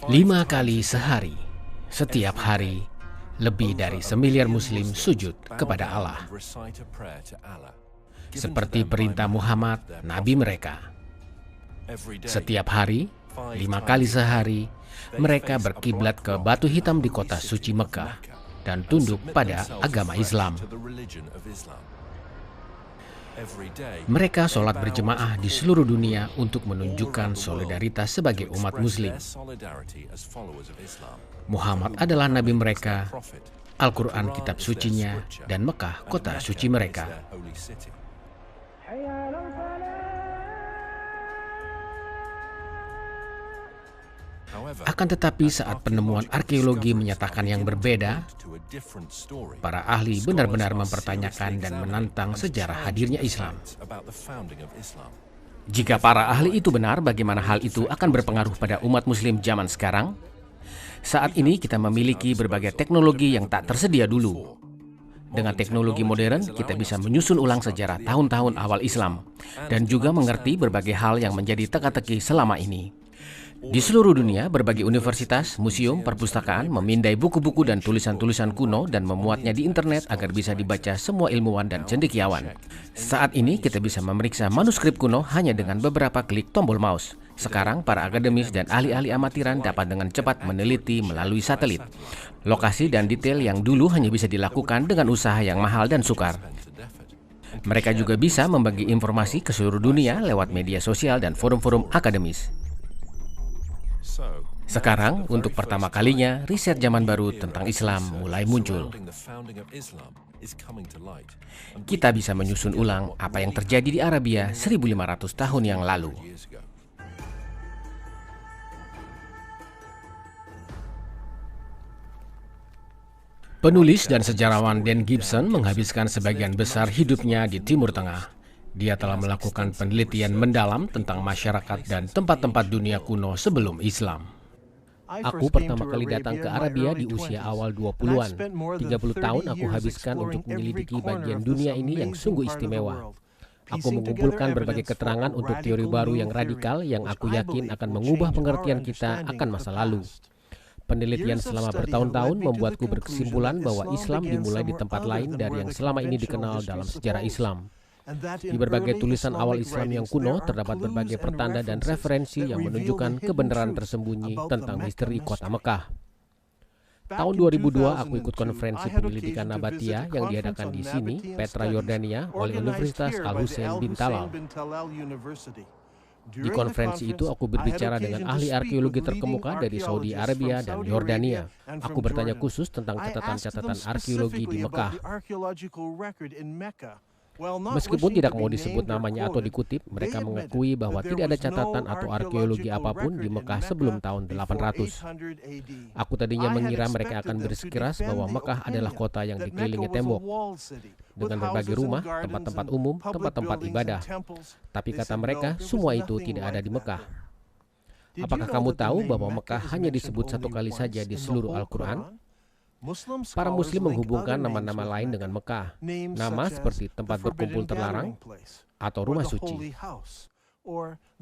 5 kali sehari, setiap hari, lebih dari 1 miliar Muslim sujud kepada Allah. Seperti perintah Muhammad, Nabi mereka. Setiap hari, 5 kali sehari, mereka berkiblat ke batu hitam di kota suci Mekah dan tunduk pada agama Islam. Mereka sholat berjemaah di seluruh dunia untuk menunjukkan solidaritas sebagai umat Muslim. Muhammad adalah nabi mereka, Al-Quran kitab sucinya, dan Mekah kota suci mereka. Akan tetapi saat penemuan arkeologi menyatakan yang berbeda, para ahli benar-benar mempertanyakan dan menantang sejarah hadirnya Islam. Jika para ahli itu benar, bagaimana hal itu akan berpengaruh pada umat Muslim zaman sekarang? Saat ini kita memiliki berbagai teknologi yang tak tersedia dulu. Dengan teknologi modern, kita bisa menyusun ulang sejarah tahun-tahun awal Islam dan juga mengerti berbagai hal yang menjadi teka-teki selama ini. Di seluruh dunia, berbagai universitas, museum, perpustakaan memindai buku-buku dan tulisan-tulisan kuno dan memuatnya di internet agar bisa dibaca semua ilmuwan dan cendekiawan. Saat ini kita bisa memeriksa manuskrip kuno hanya dengan beberapa klik tombol mouse. Sekarang para akademis dan ahli-ahli amatiran dapat dengan cepat meneliti melalui satelit lokasi dan detail yang dulu hanya bisa dilakukan dengan usaha yang mahal dan sukar. Mereka juga bisa membagi informasi ke seluruh dunia lewat media sosial dan forum-forum akademis. Sekarang, untuk pertama kalinya, riset zaman baru tentang Islam mulai muncul. Kita bisa menyusun ulang apa yang terjadi di Arabia 1500 tahun yang lalu. Penulis dan sejarawan Dan Gibson menghabiskan sebagian besar hidupnya di Timur Tengah. Dia telah melakukan penelitian mendalam tentang masyarakat dan tempat-tempat dunia kuno sebelum Islam. Aku pertama kali datang ke Arabia di usia awal 20-an. 30 tahun aku habiskan untuk menyelidiki bagian dunia ini yang sungguh istimewa. Aku mengumpulkan berbagai keterangan untuk teori baru yang radikal yang aku yakin akan mengubah pengertian kita akan masa lalu. Penelitian selama bertahun-tahun membuatku berkesimpulan bahwa Islam dimulai di tempat lain dari yang selama ini dikenal dalam sejarah Islam. Di berbagai tulisan awal Islam yang kuno terdapat berbagai pertanda dan referensi yang menunjukkan kebenaran tersembunyi tentang misteri kota Mekah. Tahun 2002 aku ikut konferensi penyelidikan Nabatia yang diadakan di sini, Petra, Yordania, oleh Universitas Al-Husain bin Talal. Di konferensi itu aku berbicara dengan ahli arkeologi terkemuka dari Saudi Arabia dan Yordania. Aku bertanya khusus tentang catatan-catatan arkeologi di Mekah. Meskipun tidak mau disebut namanya atau dikutip, mereka mengakui bahwa tidak ada catatan atau arkeologi apapun di Mekah sebelum tahun 800. Aku tadinya mengira mereka akan bersikeras bahwa Mekah adalah kota yang dikelilingi tembok, dengan berbagai rumah, tempat-tempat umum, tempat-tempat ibadah. Tapi kata mereka, semua itu tidak ada di Mekah. Apakah kamu tahu bahwa Mekah hanya disebut satu kali saja di seluruh Al-Quran? Para Muslim menghubungkan nama-nama lain dengan Mekah, nama seperti tempat berkumpul terlarang, atau rumah suci,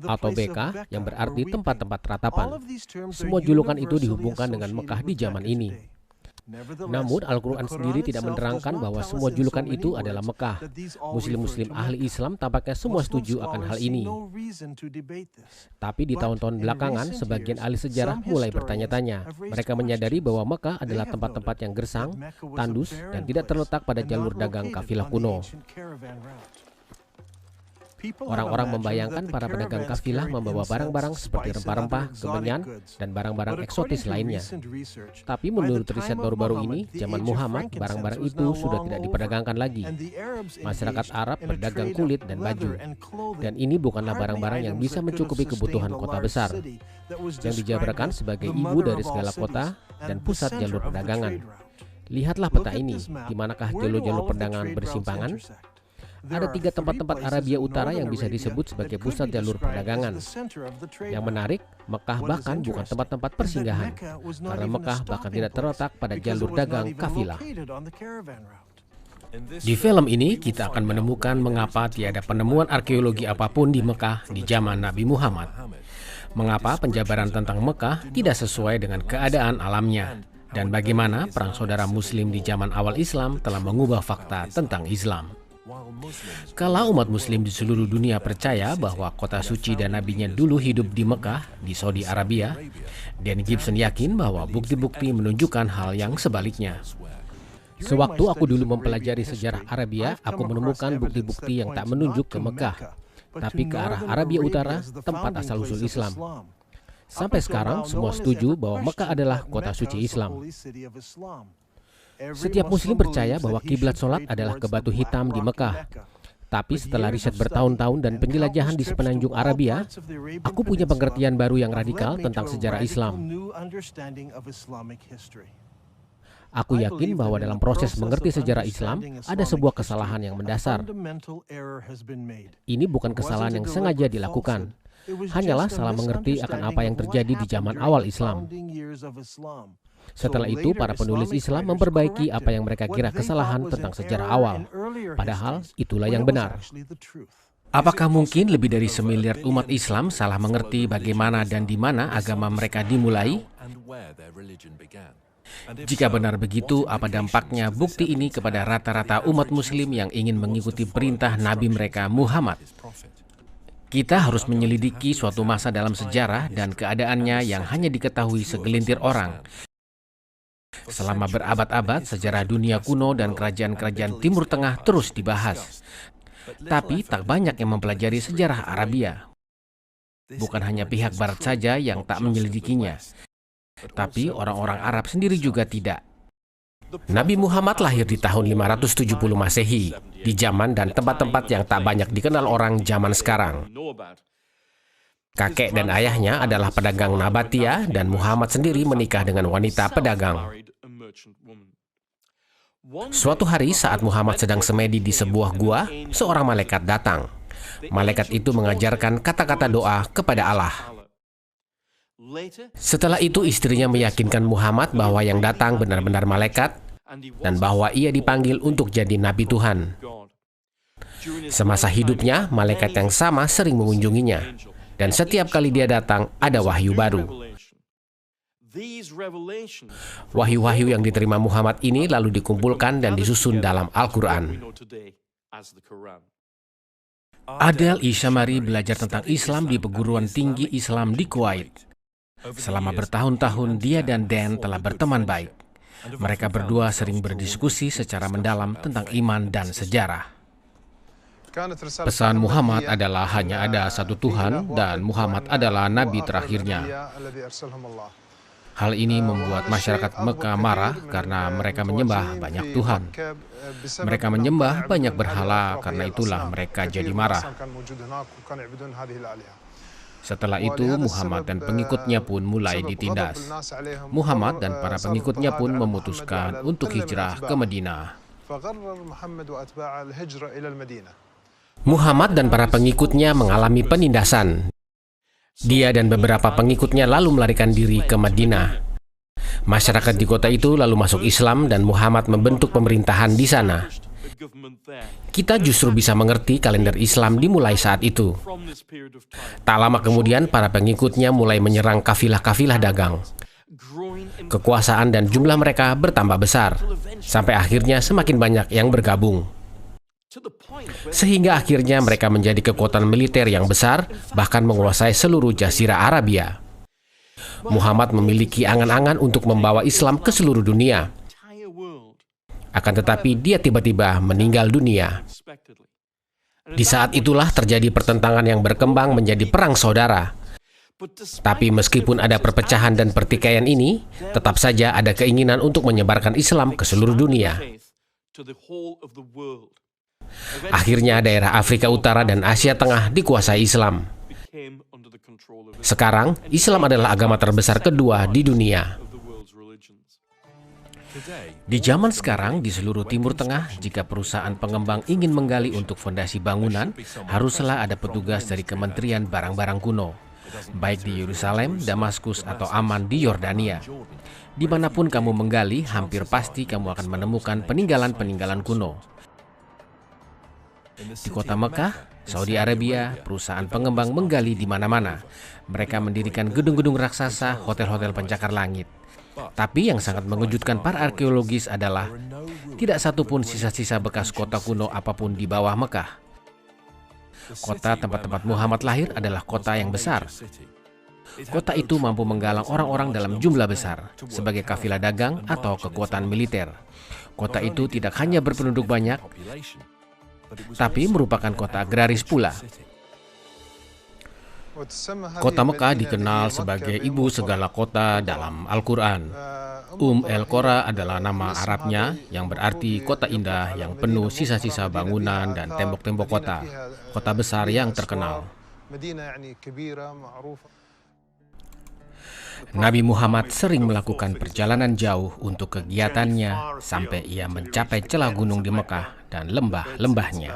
atau Beka yang berarti tempat-tempat ratapan. Semua julukan itu dihubungkan dengan Mekah di zaman ini. Namun Al-Quran sendiri tidak menerangkan bahwa semua julukan itu adalah Mekah. Muslim-Muslim ahli Islam tampaknya semua setuju akan hal ini. Tapi di tahun-tahun belakangan, sebagian ahli sejarah mulai bertanya-tanya. Mereka menyadari bahwa Mekah adalah tempat-tempat yang gersang, tandus, dan tidak terletak pada jalur dagang kafilah kuno. Orang-orang membayangkan para pedagang kafilah membawa barang-barang seperti rempah-rempah, kemenyan, dan barang-barang eksotis lainnya. Tapi menurut riset baru-baru ini, zaman Muhammad, barang-barang itu sudah tidak diperdagangkan lagi. Masyarakat Arab berdagang kulit dan baju. Dan ini bukanlah barang-barang yang bisa mencukupi kebutuhan kota besar, yang dijabarkan sebagai ibu dari segala kota dan pusat jalur perdagangan. Lihatlah peta ini, di manakah jalur-jalur perdagangan bersimpangan? Ada 3 tempat-tempat Arabia Utara yang bisa disebut sebagai pusat jalur perdagangan. Yang menarik, Mekah bahkan bukan tempat-tempat persinggahan, karena Mekah bahkan tidak terletak pada jalur dagang kafilah. Di film ini, kita akan menemukan mengapa tiada penemuan arkeologi apapun di Mekah di zaman Nabi Muhammad. Mengapa penjabaran tentang Mekah tidak sesuai dengan keadaan alamnya? Dan bagaimana perang saudara Muslim di zaman awal Islam telah mengubah fakta tentang Islam? Kalau umat Muslim di seluruh dunia percaya bahwa kota suci dan nabinya dulu hidup di Mekah, di Saudi Arabia, Dan Gibson yakin bahwa bukti-bukti menunjukkan hal yang sebaliknya. Sewaktu aku dulu mempelajari sejarah Arabia, aku menemukan bukti-bukti yang tak menunjuk ke Mekah, tapi ke arah Arabia Utara, tempat asal-usul Islam. Sampai sekarang, semua setuju bahwa Mekah adalah kota suci Islam. Setiap Muslim percaya bahwa kiblat sholat adalah ke Batu Hitam di Mekah. Tapi setelah riset bertahun-tahun dan penjelajahan di sepenanjung Arabia, aku punya pengertian baru yang radikal tentang sejarah Islam. Aku yakin bahwa dalam proses mengerti sejarah Islam, ada sebuah kesalahan yang mendasar. Ini bukan kesalahan yang sengaja dilakukan. Hanyalah salah mengerti akan apa yang terjadi di zaman awal Islam. Setelah itu, para penulis Islam memperbaiki apa yang mereka kira kesalahan tentang sejarah awal. Padahal, itulah yang benar. Apakah mungkin lebih dari 1 miliar umat Islam salah mengerti bagaimana dan di mana agama mereka dimulai? Jika benar begitu, apa dampaknya bukti ini kepada rata-rata umat Muslim yang ingin mengikuti perintah Nabi mereka Muhammad? Kita harus menyelidiki suatu masa dalam sejarah dan keadaannya yang hanya diketahui segelintir orang. Selama berabad-abad, sejarah dunia kuno dan kerajaan-kerajaan Timur Tengah terus dibahas. Tapi tak banyak yang mempelajari sejarah Arabia. Bukan hanya pihak Barat saja yang tak menyelidikinya, tapi orang-orang Arab sendiri juga tidak. Nabi Muhammad lahir di tahun 570 Masehi, di zaman dan tempat-tempat yang tak banyak dikenal orang zaman sekarang. Kakek dan ayahnya adalah pedagang Nabatia dan Muhammad sendiri menikah dengan wanita pedagang. Suatu hari saat Muhammad sedang semedi di sebuah gua, seorang malaikat datang. Malaikat itu mengajarkan kata-kata doa kepada Allah. Setelah itu istrinya meyakinkan Muhammad bahwa yang datang benar-benar malaikat dan bahwa ia dipanggil untuk jadi Nabi Tuhan. Semasa hidupnya, malaikat yang sama sering mengunjunginya. Dan setiap kali dia datang, ada wahyu baru. Wahyu-wahyu yang diterima Muhammad ini lalu dikumpulkan dan disusun dalam Al-Quran. Adel Ishamari belajar tentang Islam di perguruan tinggi Islam di Kuwait. Selama bertahun-tahun, dia dan Dan telah berteman baik. Mereka berdua sering berdiskusi secara mendalam tentang iman dan sejarah. Pesan Muhammad adalah hanya ada satu Tuhan dan Muhammad adalah Nabi terakhirnya. Hal ini membuat masyarakat Mekah marah karena mereka menyembah banyak Tuhan. Mereka menyembah banyak berhala, karena itulah mereka jadi marah. Setelah itu, Muhammad dan pengikutnya pun mulai ditindas. Muhammad dan para pengikutnya pun memutuskan untuk hijrah ke Madinah. Muhammad dan para pengikutnya mengalami penindasan. Dia dan beberapa pengikutnya lalu melarikan diri ke Madinah. Masyarakat di kota itu lalu masuk Islam dan Muhammad membentuk pemerintahan di sana. Kita justru bisa mengerti kalender Islam dimulai saat itu. Tak lama kemudian, para pengikutnya mulai menyerang kafilah-kafilah dagang. Kekuasaan dan jumlah mereka bertambah besar, sampai akhirnya semakin banyak yang bergabung. Sehingga akhirnya mereka menjadi kekuatan militer yang besar, bahkan menguasai seluruh Jazirah Arabia. Muhammad memiliki angan-angan untuk membawa Islam ke seluruh dunia. Akan tetapi dia tiba-tiba meninggal dunia. Di saat itulah terjadi pertentangan yang berkembang menjadi perang saudara. Tapi meskipun ada perpecahan dan pertikaian ini, tetap saja ada keinginan untuk menyebarkan Islam ke seluruh dunia. Akhirnya daerah Afrika Utara dan Asia Tengah dikuasai Islam. Sekarang, Islam adalah agama terbesar kedua di dunia. Di zaman sekarang, di seluruh Timur Tengah, jika perusahaan pengembang ingin menggali untuk fondasi bangunan, haruslah ada petugas dari Kementerian Barang-Barang Kuno, baik di Yerusalem, Damaskus, atau Amman di Yordania. Dimanapun kamu menggali, hampir pasti kamu akan menemukan peninggalan-peninggalan kuno. Di kota Mekah, Saudi Arabia, perusahaan pengembang menggali di mana-mana. Mereka mendirikan gedung-gedung raksasa, hotel-hotel pencakar langit. Tapi yang sangat mengejutkan para arkeologis adalah tidak satupun sisa-sisa bekas kota kuno apapun di bawah Mekah. Kota tempat-tempat Muhammad lahir adalah kota yang besar. Kota itu mampu menggalang orang-orang dalam jumlah besar sebagai kafilah dagang atau kekuatan militer. Kota itu tidak hanya berpenduduk banyak, tapi merupakan kota agraris pula. Kota Mekah dikenal sebagai ibu segala kota dalam Al-Quran. El-Qura adalah nama Arabnya yang berarti kota indah yang penuh sisa-sisa bangunan dan tembok-tembok kota. Kota besar yang terkenal. Nabi Muhammad sering melakukan perjalanan jauh untuk kegiatannya sampai ia mencapai celah gunung di Mekah dan lembah-lembahnya.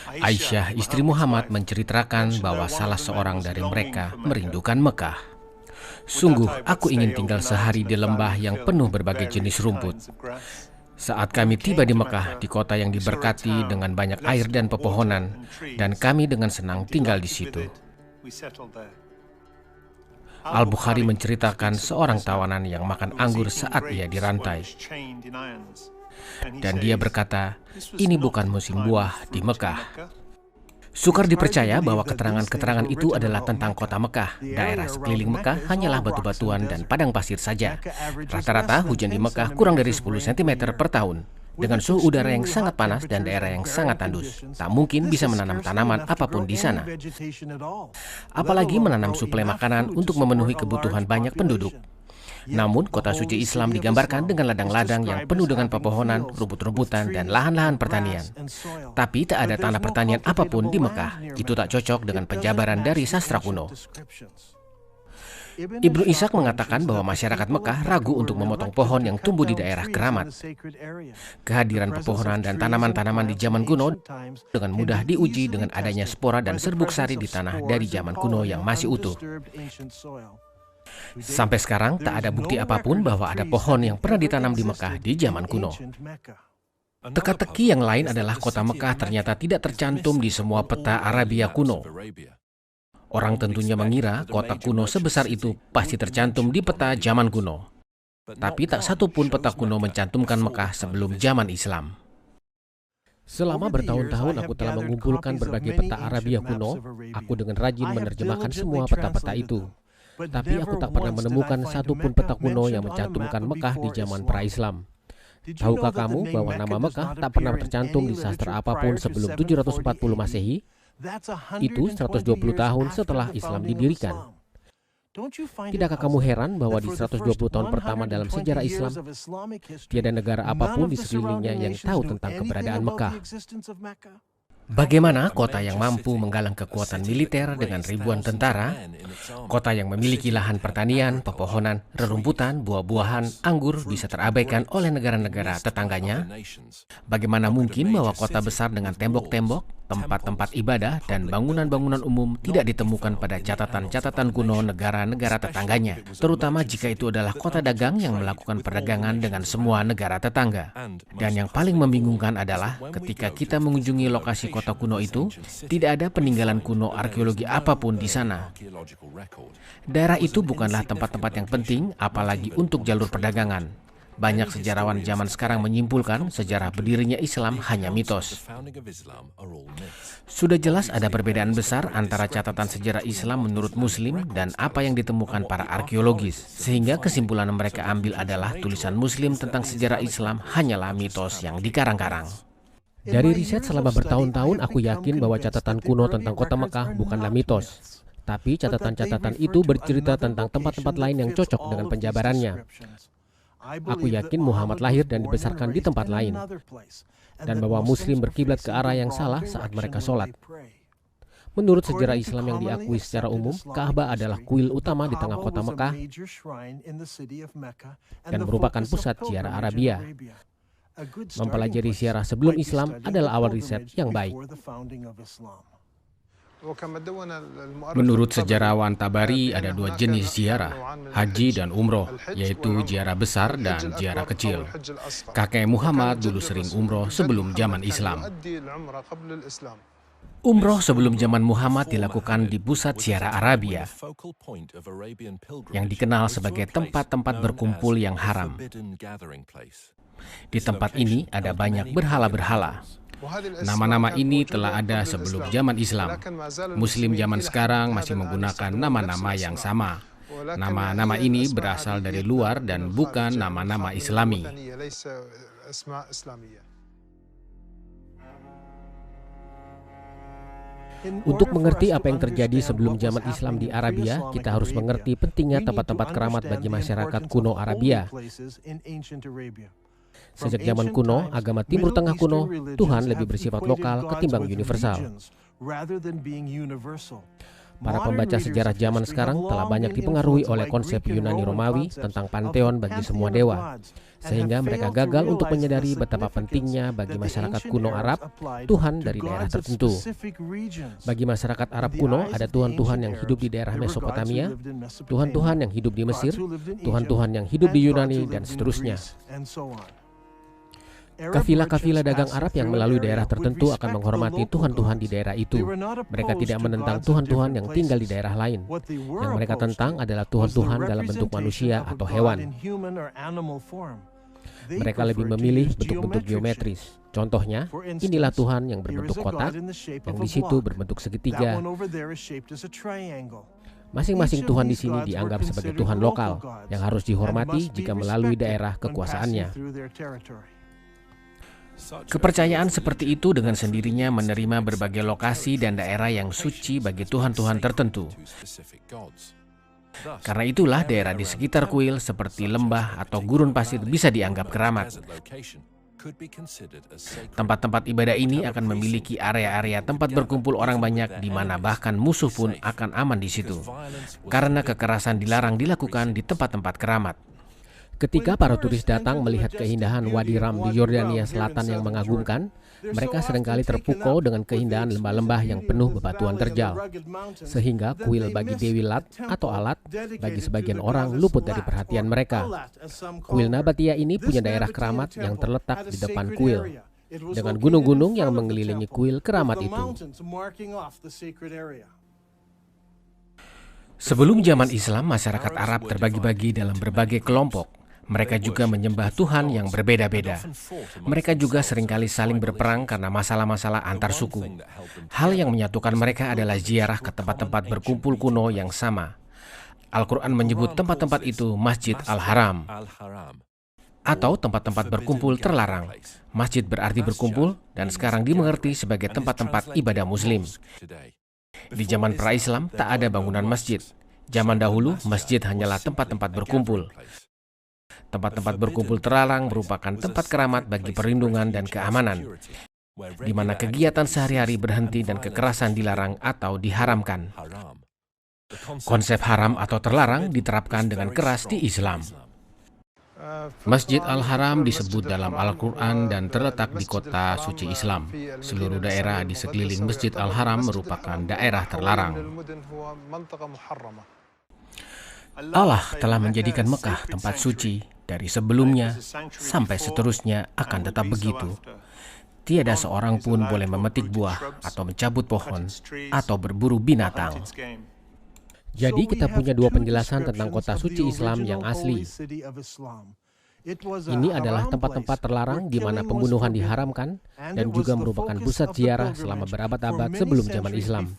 Aisyah, istri Muhammad, menceritakan bahwa salah seorang dari mereka merindukan Mekah. Sungguh, aku ingin tinggal sehari di lembah yang penuh berbagai jenis rumput. Saat kami tiba di Mekah, di kota yang diberkati dengan banyak air dan pepohonan, dan kami dengan senang tinggal di situ. Al-Bukhari menceritakan seorang tawanan yang makan anggur saat ia dirantai. Dan dia berkata, ini bukan musim buah di Mekah. Sukar dipercaya bahwa keterangan-keterangan itu adalah tentang kota Mekah. Daerah sekeliling Mekah hanyalah batu-batuan dan padang pasir saja. Rata-rata hujan di Mekah kurang dari 10 cm per tahun. Dengan suhu udara yang sangat panas dan daerah yang sangat tandus, tak mungkin bisa menanam tanaman apapun di sana. Apalagi menanam suplai makanan untuk memenuhi kebutuhan banyak penduduk. Namun, kota suci Islam digambarkan dengan ladang-ladang yang penuh dengan pepohonan, rumput-rumputan, dan lahan-lahan pertanian. Tapi tak ada tanah pertanian apapun di Mekah. Itu tak cocok dengan penjabaran dari sastra kuno. Ibnu Ishaq mengatakan bahwa masyarakat Mekah ragu untuk memotong pohon yang tumbuh di daerah keramat. Kehadiran pepohonan dan tanaman-tanaman di zaman kuno dengan mudah diuji dengan adanya spora dan serbuk sari di tanah dari zaman kuno yang masih utuh. Sampai sekarang tak ada bukti apapun bahwa ada pohon yang pernah ditanam di Mekah di zaman kuno. Teka-teki yang lain adalah kota Mekah ternyata tidak tercantum di semua peta Arabia kuno. Orang tentunya mengira kota kuno sebesar itu pasti tercantum di peta zaman kuno. Tapi tak satu pun peta kuno mencantumkan Mekah sebelum zaman Islam. Selama bertahun-tahun aku telah mengumpulkan berbagai peta Arabia kuno. Aku dengan rajin menerjemahkan semua peta-peta itu. Tapi aku tak pernah menemukan satu pun peta kuno yang mencantumkan Mekah di zaman pra-Islam. Tahukah kamu bahwa nama Mekah tak pernah tercantum di sastra apapun sebelum 740 Masehi? Itu 120 tahun setelah Islam didirikan. Tidakkah kamu heran bahwa di 120 tahun pertama dalam sejarah Islam, tiada negara apapun di sekelilingnya yang tahu tentang keberadaan Mekah? Bagaimana kota yang mampu menggalang kekuatan militer dengan ribuan tentara, kota yang memiliki lahan pertanian, pepohonan, rerumputan, buah-buahan, anggur bisa terabaikan oleh negara-negara tetangganya? Bagaimana mungkin bahwa kota besar dengan tembok-tembok, tempat-tempat ibadah, dan bangunan-bangunan umum tidak ditemukan pada catatan-catatan kuno negara-negara tetangganya, terutama jika itu adalah kota dagang yang melakukan perdagangan dengan semua negara tetangga. Dan yang paling membingungkan adalah ketika kita mengunjungi lokasi kota kuno itu, tidak ada peninggalan kuno arkeologi apapun di sana. Daerah itu bukanlah tempat-tempat yang penting, apalagi untuk jalur perdagangan. Banyak sejarawan zaman sekarang menyimpulkan sejarah berdirinya Islam hanya mitos. Sudah jelas ada perbedaan besar antara catatan sejarah Islam menurut Muslim dan apa yang ditemukan para arkeologis, sehingga kesimpulan yang mereka ambil adalah tulisan Muslim tentang sejarah Islam hanyalah mitos yang dikarang-karang. Dari riset selama bertahun-tahun, aku yakin bahwa catatan kuno tentang kota Mekah bukanlah mitos. Tapi catatan-catatan itu bercerita tentang tempat-tempat lain yang cocok dengan penjabarannya. Aku yakin Muhammad lahir dan dibesarkan di tempat lain, dan bahwa Muslim berkiblat ke arah yang salah saat mereka sholat. Menurut sejarah Islam yang diakui secara umum, Ka'bah adalah kuil utama di tengah kota Mekah dan merupakan pusat ziarah Arabia. Mempelajari ziarah sebelum Islam adalah awal riset yang baik. Menurut sejarawan Tabari, ada dua jenis ziarah, haji dan umroh, yaitu ziarah besar dan ziarah kecil. Kakek Muhammad dulu sering umroh sebelum zaman Islam. Umroh sebelum zaman Muhammad dilakukan di pusat ziarah Arabia, yang dikenal sebagai tempat-tempat berkumpul yang haram. Di tempat ini ada banyak berhala-berhala. Nama-nama ini telah ada sebelum zaman Islam. Muslim zaman sekarang masih menggunakan nama-nama yang sama. Nama-nama ini berasal dari luar dan bukan nama-nama Islami. Untuk mengerti apa yang terjadi sebelum zaman Islam di Arabia, kita harus mengerti pentingnya tempat-tempat keramat bagi masyarakat kuno Arabia. Sejak zaman kuno, agama Timur Tengah kuno, Tuhan lebih bersifat lokal ketimbang universal. Para pembaca sejarah zaman sekarang telah banyak dipengaruhi oleh konsep Yunani Romawi tentang panteon bagi semua dewa, sehingga mereka gagal untuk menyadari betapa pentingnya bagi masyarakat kuno Arab Tuhan dari daerah tertentu. Bagi masyarakat Arab kuno ada Tuhan-Tuhan yang hidup di daerah Mesopotamia, Tuhan-Tuhan yang hidup di Mesir, Tuhan-Tuhan yang hidup di Yunani, dan seterusnya. Kafilah-kafilah dagang Arab yang melalui daerah tertentu akan menghormati Tuhan-Tuhan di daerah itu. Mereka tidak menentang Tuhan-Tuhan yang tinggal di daerah lain. Yang mereka tentang adalah Tuhan-Tuhan dalam bentuk manusia atau hewan. Mereka lebih memilih bentuk-bentuk geometris. Contohnya, inilah Tuhan yang berbentuk kotak, yang di situ berbentuk segitiga. Masing-masing Tuhan di sini dianggap sebagai Tuhan lokal yang harus dihormati jika melalui daerah kekuasaannya. Kepercayaan seperti itu dengan sendirinya menerima berbagai lokasi dan daerah yang suci bagi Tuhan-Tuhan tertentu. Karena itulah daerah di sekitar kuil seperti lembah atau gurun pasir bisa dianggap keramat. Tempat-tempat ibadah ini akan memiliki area-area tempat berkumpul orang banyak di mana bahkan musuh pun akan aman di situ. Karena kekerasan dilarang dilakukan di tempat-tempat keramat. Ketika para turis datang melihat keindahan Wadi Ram di Yordania Selatan yang mengagumkan, mereka seringkali terpukau dengan keindahan lembah-lembah yang penuh bebatuan terjal. Sehingga kuil bagi Dewi Lat atau Alat bagi sebagian orang luput dari perhatian mereka. Kuil Nabatia ini punya daerah keramat yang terletak di depan kuil, dengan gunung-gunung yang mengelilingi kuil keramat itu. Sebelum zaman Islam, masyarakat Arab terbagi-bagi dalam berbagai kelompok. Mereka juga menyembah Tuhan yang berbeda-beda. Mereka juga seringkali saling berperang karena masalah-masalah antar suku. Hal yang menyatukan mereka adalah ziarah ke tempat-tempat berkumpul kuno yang sama. Al-Quran menyebut tempat-tempat itu Masjid Al-Haram atau tempat-tempat berkumpul terlarang. Masjid berarti berkumpul dan sekarang dimengerti sebagai tempat-tempat ibadah Muslim. Di zaman pra-Islam tak ada bangunan masjid. Zaman dahulu masjid hanyalah tempat-tempat berkumpul. Tempat-tempat berkumpul terlarang merupakan tempat keramat bagi perlindungan dan keamanan, di mana kegiatan sehari-hari berhenti dan kekerasan dilarang atau diharamkan. Konsep haram atau terlarang diterapkan dengan keras di Islam. Masjid Al-Haram disebut dalam Al-Quran dan terletak di kota suci Islam. Seluruh daerah di sekeliling Masjid Al-Haram merupakan daerah terlarang. Allah telah menjadikan Mekah tempat suci dari sebelumnya sampai seterusnya akan tetap begitu. Tiada seorang pun boleh memetik buah atau mencabut pohon atau berburu binatang. Jadi kita punya dua penjelasan tentang kota suci Islam yang asli. Ini adalah tempat-tempat terlarang di mana pembunuhan diharamkan dan juga merupakan pusat ziarah selama berabad-abad sebelum zaman Islam.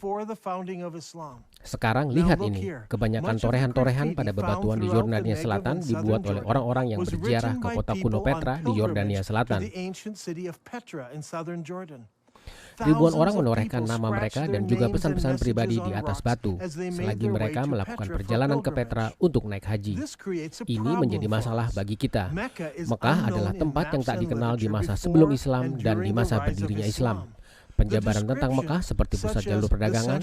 Sekarang lihat ini, kebanyakan torehan-torehan pada bebatuan di Yordania Selatan dibuat oleh orang-orang yang berziarah ke kota kuno Petra di Yordania Selatan. Ribuan orang menorehkan nama mereka dan juga pesan-pesan pribadi di atas batu selagi mereka melakukan perjalanan ke Petra untuk naik haji. Ini menjadi masalah bagi kita. Mekah adalah tempat yang tak dikenal di masa sebelum Islam dan di masa berdirinya Islam. Penjabaran tentang Mekah seperti pusat jalur perdagangan,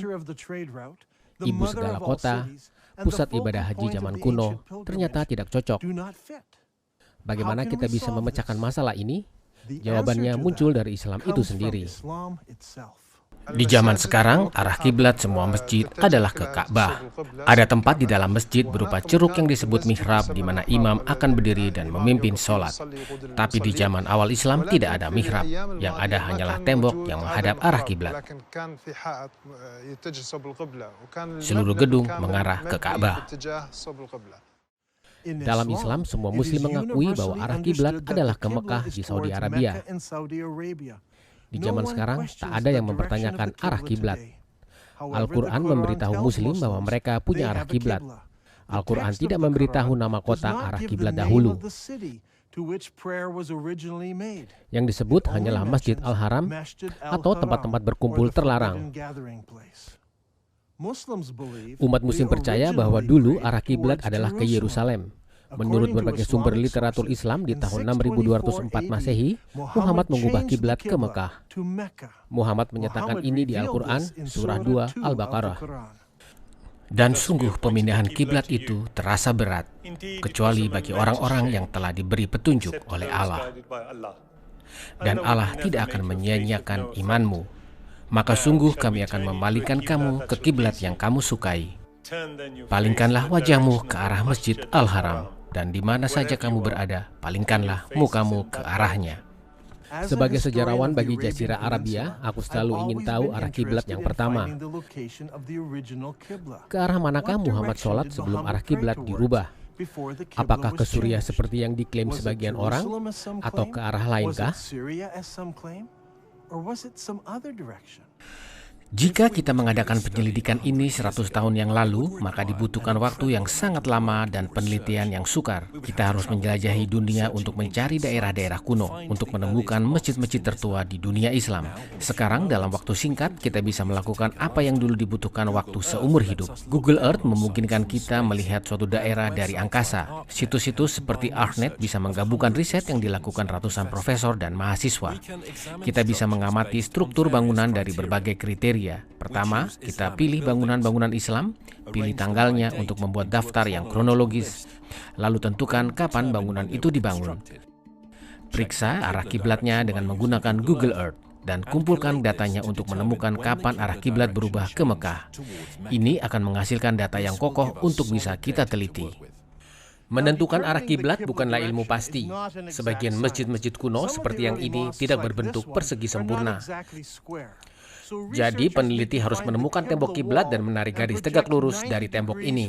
ibu segala kota, pusat ibadah haji zaman kuno ternyata tidak cocok. Bagaimana kita bisa memecahkan masalah ini? Jawabannya muncul dari Islam itu sendiri. Di zaman sekarang, arah kiblat semua masjid adalah ke Ka'bah. Ada tempat di dalam masjid berupa ceruk yang disebut mihrab di mana imam akan berdiri dan memimpin sholat. Tapi di zaman awal Islam tidak ada mihrab, yang ada hanyalah tembok yang menghadap arah kiblat. Seluruh gedung mengarah ke Ka'bah. Dalam Islam, semua muslim mengakui bahwa arah kiblat adalah ke Mekah di Saudi Arabia. Di zaman sekarang, tak ada yang mempertanyakan arah kiblat. Al-Quran memberitahu muslim bahwa mereka punya arah kiblat. Al-Quran tidak memberitahu nama kota arah kiblat dahulu. Yang disebut hanyalah Masjid Al-Haram atau tempat-tempat berkumpul terlarang. Umat muslim percaya bahwa dulu arah kiblat adalah ke Yerusalem. Menurut berbagai sumber literatur Islam, di tahun 6204 Masehi, Muhammad mengubah kiblat ke Mekah. Muhammad menyatakan ini di Al-Quran, surah 2 Al-Baqarah. Dan sungguh pemindahan kiblat itu terasa berat, kecuali bagi orang-orang yang telah diberi petunjuk oleh Allah. Dan Allah tidak akan menyia-nyiakan imanmu. Maka sungguh kami akan membalikkan kamu ke kiblat yang kamu sukai. Palingkanlah wajahmu ke arah Masjid Al-Haram, dan di mana saja kamu berada, palingkanlah mukamu ke arahnya. Sebagai sejarawan bagi Jazirah Arabia, aku selalu ingin tahu arah kiblat yang pertama. Ke arah manakah Muhammad sholat sebelum arah kiblat dirubah? Apakah ke Suriah seperti yang diklaim sebagian orang, atau ke arah lainkah? Jika kita mengadakan penyelidikan ini 100 tahun yang lalu, maka dibutuhkan waktu yang sangat lama dan penelitian yang sukar. Kita harus menjelajahi dunia untuk mencari daerah-daerah kuno, untuk menemukan masjid-masjid tertua di dunia Islam. Sekarang, dalam waktu singkat, kita bisa melakukan apa yang dulu dibutuhkan waktu seumur hidup. Google Earth memungkinkan kita melihat suatu daerah dari angkasa. Situs-situs seperti ArcNet bisa menggabungkan riset yang dilakukan ratusan profesor dan mahasiswa. Kita bisa mengamati struktur bangunan dari berbagai kriteria. Pertama, kita pilih bangunan-bangunan Islam, pilih tanggalnya untuk membuat daftar yang kronologis, lalu tentukan kapan bangunan itu dibangun. Periksa arah kiblatnya dengan menggunakan Google Earth, dan kumpulkan datanya untuk menemukan kapan arah kiblat berubah ke Mekah. Ini akan menghasilkan data yang kokoh untuk bisa kita teliti. Menentukan arah kiblat bukanlah ilmu pasti. Sebagian masjid-masjid kuno seperti yang ini tidak berbentuk persegi sempurna. Jadi peneliti harus menemukan tembok kiblat dan menarik garis tegak lurus dari tembok ini.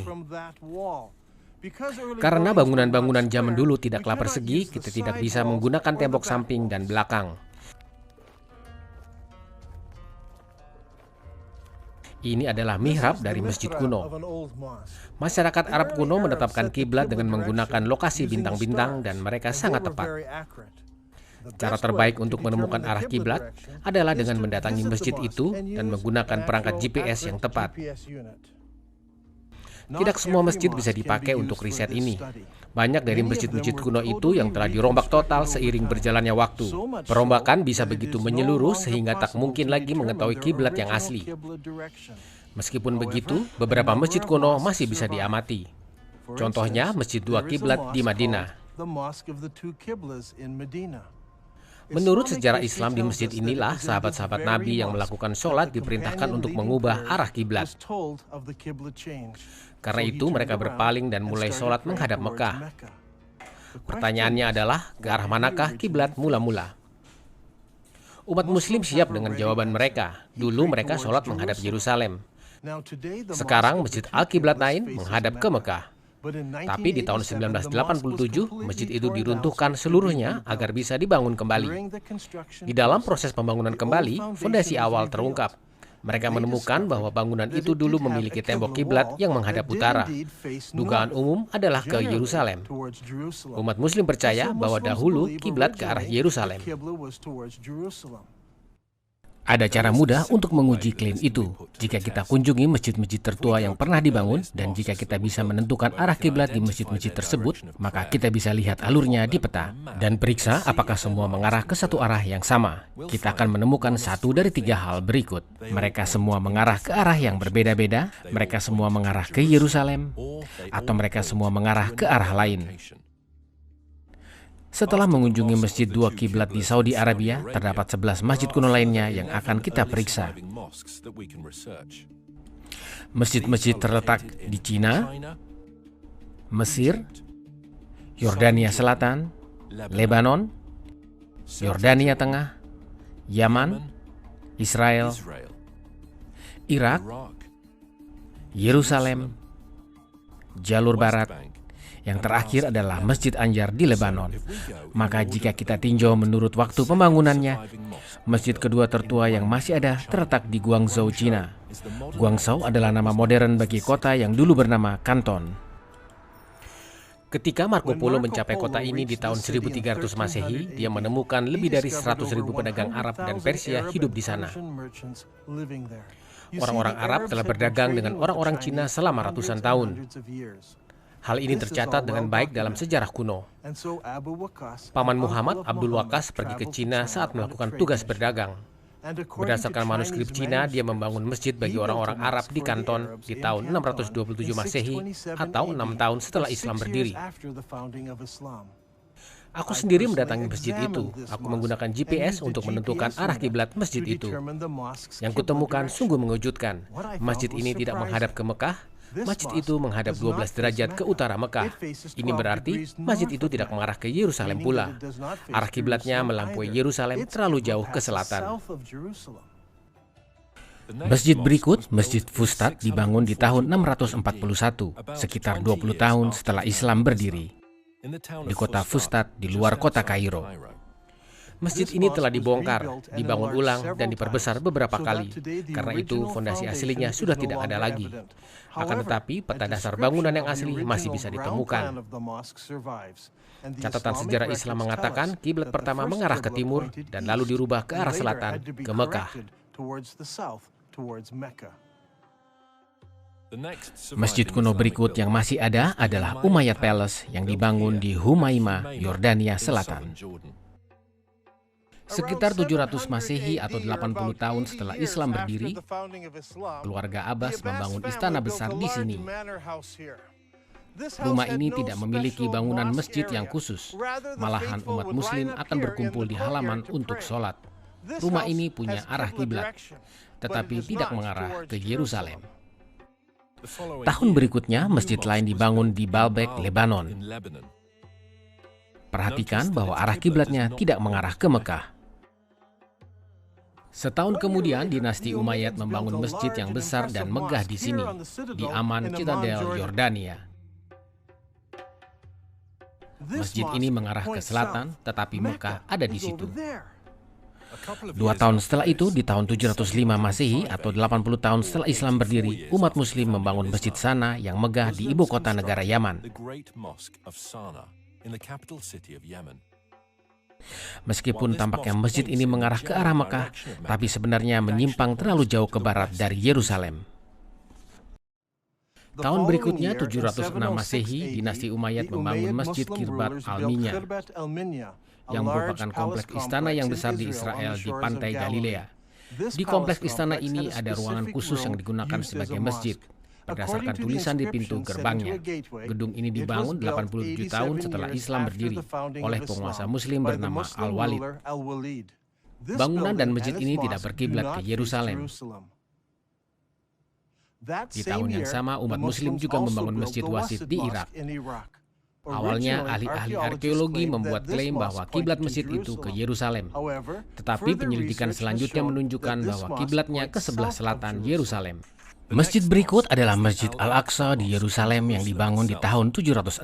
Karena bangunan-bangunan zaman dulu tidaklah persegi, kita tidak bisa menggunakan tembok samping dan belakang. Ini adalah mihrab dari masjid kuno. Masyarakat Arab kuno menetapkan kiblat dengan menggunakan lokasi bintang-bintang dan mereka sangat tepat. Cara terbaik untuk menemukan arah kiblat adalah dengan mendatangi masjid itu dan menggunakan perangkat GPS yang tepat. Tidak semua masjid bisa dipakai untuk riset ini. Banyak dari masjid-masjid kuno itu yang telah dirombak total seiring berjalannya waktu. Perombakan bisa begitu menyeluruh sehingga tak mungkin lagi mengetahui kiblat yang asli. Meskipun begitu, beberapa masjid kuno masih bisa diamati. Contohnya Masjid Dua Kiblat di Madinah. Menurut sejarah Islam, di masjid inilah sahabat-sahabat Nabi yang melakukan sholat diperintahkan untuk mengubah arah kiblat. Karena itu mereka berpaling dan mulai sholat menghadap Mekah. Pertanyaannya adalah, ke arah manakah kiblat mula-mula? Umat muslim siap dengan jawaban mereka. Dulu mereka sholat menghadap Yerusalem. Sekarang Masjid Al-Qiblatain menghadap ke Mekah. Tapi di tahun 1987, masjid itu diruntuhkan seluruhnya agar bisa dibangun kembali. Di dalam proses pembangunan kembali, fondasi awal terungkap. Mereka menemukan bahwa bangunan itu dulu memiliki tembok kiblat yang menghadap utara. Dugaan umum adalah ke Yerusalem. Umat muslim percaya bahwa dahulu kiblat ke arah Yerusalem. Ada cara mudah untuk menguji klaim itu. Jika kita kunjungi masjid-masjid tertua yang pernah dibangun, dan jika kita bisa menentukan arah kiblat di masjid-masjid tersebut, maka kita bisa lihat alurnya di peta dan periksa apakah semua mengarah ke satu arah yang sama. Kita akan menemukan satu dari 3 hal berikut. Mereka semua mengarah ke arah yang berbeda-beda, mereka semua mengarah ke Yerusalem, atau mereka semua mengarah ke arah lain. Setelah mengunjungi masjid dua kiblat di Saudi Arabia, terdapat 11 masjid kuno lainnya yang akan kita periksa. Masjid-masjid terletak di Cina, Mesir, Yordania Selatan, Lebanon, Yordania Tengah, Yaman, Israel, Irak, Yerusalem, Jalur Barat. Yang terakhir adalah Masjid Anjar di Lebanon. Maka jika kita tinjau menurut waktu pembangunannya, masjid kedua tertua yang masih ada terletak di Guangzhou, Cina. Guangzhou adalah nama modern bagi kota yang dulu bernama Kanton. Ketika Marco Polo mencapai kota ini di tahun 1300 Masehi, dia menemukan lebih dari 100.000 pedagang Arab dan Persia hidup di sana. Orang-orang Arab telah berdagang dengan orang-orang Cina selama ratusan tahun. Hal ini tercatat dengan baik dalam sejarah kuno. Paman Muhammad, Abdul Waqqas, pergi ke Cina saat melakukan tugas berdagang. Berdasarkan manuskrip Cina, dia membangun masjid bagi orang-orang Arab di Kanton di tahun 627 Masehi atau 6 tahun setelah Islam berdiri. Aku sendiri mendatangi masjid itu. Aku menggunakan GPS untuk menentukan arah kiblat masjid itu. Yang kutemukan sungguh mengejutkan. Masjid ini tidak menghadap ke Mekah. Masjid itu menghadap 12 derajat ke utara Mekah. Ini berarti masjid itu tidak mengarah ke Yerusalem pula. Arah kiblatnya melampaui Yerusalem terlalu jauh ke selatan. Masjid berikut, Masjid Fustat, dibangun di tahun 641, sekitar 20 tahun setelah Islam berdiri, di kota Fustat di luar kota Kairo. Masjid ini telah dibongkar, dibangun ulang, dan diperbesar beberapa kali. Karena itu, fondasi aslinya sudah tidak ada lagi. Akan tetapi, peta dasar bangunan yang asli masih bisa ditemukan. Catatan sejarah Islam mengatakan kiblat pertama mengarah ke timur dan lalu dirubah ke arah selatan, ke Mekah. Masjid kuno berikut yang masih ada adalah Umayyad Palace yang dibangun di Humaimah, Yordania Selatan. Sekitar 700 Masehi atau 80 tahun setelah Islam berdiri, keluarga Abbas membangun istana besar di sini. Rumah ini tidak memiliki bangunan masjid yang khusus. Malahan umat muslim akan berkumpul di halaman untuk sholat. Rumah ini punya arah kiblat, tetapi tidak mengarah ke Yerusalem. Tahun berikutnya, masjid lain dibangun di Baalbek, Lebanon. Perhatikan bahwa arah kiblatnya tidak mengarah ke Mekah. Setahun kemudian, dinasti Umayyad membangun masjid yang besar dan megah di sini, di Amman, Citadel, Yordania. Masjid ini mengarah ke selatan, tetapi Mekah ada di situ. 2 tahun setelah itu, di tahun 705 Masehi atau 80 tahun setelah Islam berdiri, umat muslim membangun masjid Sana yang megah di ibu kota negara Yaman. Meskipun tampaknya masjid ini mengarah ke arah Mekah, tapi sebenarnya menyimpang terlalu jauh ke barat dari Yerusalem. Tahun berikutnya, 706 Masehi, dinasti Umayyad membangun Masjid Kirbat Al-Minya, yang merupakan kompleks istana yang besar di Israel di pantai Galilea. Di kompleks istana ini ada ruangan khusus yang digunakan sebagai masjid. Berdasarkan tulisan di pintu gerbangnya, gedung ini dibangun 87 tahun setelah Islam berdiri oleh penguasa Muslim bernama Al-Walid. Bangunan dan masjid ini tidak berkiblat ke Yerusalem. Di tahun yang sama, umat Muslim juga membangun Masjid Wasit di Irak. Awalnya, ahli-ahli arkeologi membuat klaim bahwa kiblat masjid itu ke Yerusalem. Tetapi penyelidikan selanjutnya menunjukkan bahwa kiblatnya ke sebelah selatan Yerusalem. Masjid berikut adalah Masjid Al-Aqsa di Yerusalem yang dibangun di tahun 706.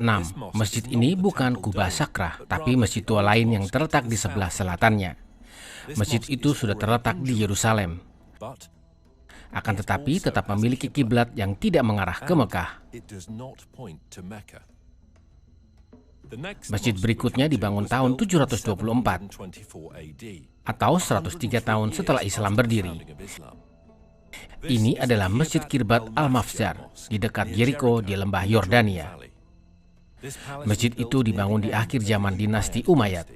Masjid ini bukan kubah sakrah, tapi masjid tua lain yang terletak di sebelah selatannya. Masjid itu sudah terletak di Yerusalem. Akan tetapi tetap memiliki kiblat yang tidak mengarah ke Mekah. Masjid berikutnya dibangun tahun 724 atau 103 tahun setelah Islam berdiri. Ini adalah Masjid Kirbat Al-Mafzar di dekat Yeriko di lembah Yordania. Masjid itu dibangun di akhir zaman dinasti Umayyad.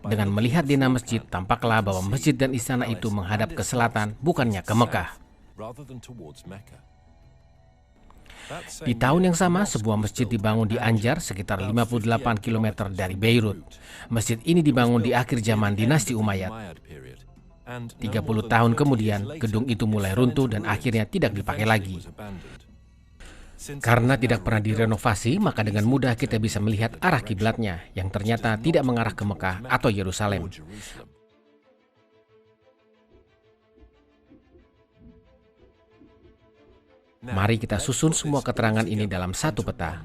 Dengan melihat dina masjid, tampaklah bahwa masjid dan istana itu menghadap ke selatan, bukannya ke Mekah. Di tahun yang sama, sebuah masjid dibangun di Anjar, sekitar 58 km dari Beirut. Masjid ini dibangun di akhir zaman dinasti Umayyad. 30 tahun kemudian, gedung itu mulai runtuh dan akhirnya tidak dipakai lagi. Karena tidak pernah direnovasi, maka dengan mudah kita bisa melihat arah kiblatnya yang ternyata tidak mengarah ke Mekah atau Yerusalem. Mari kita susun semua keterangan ini dalam satu peta.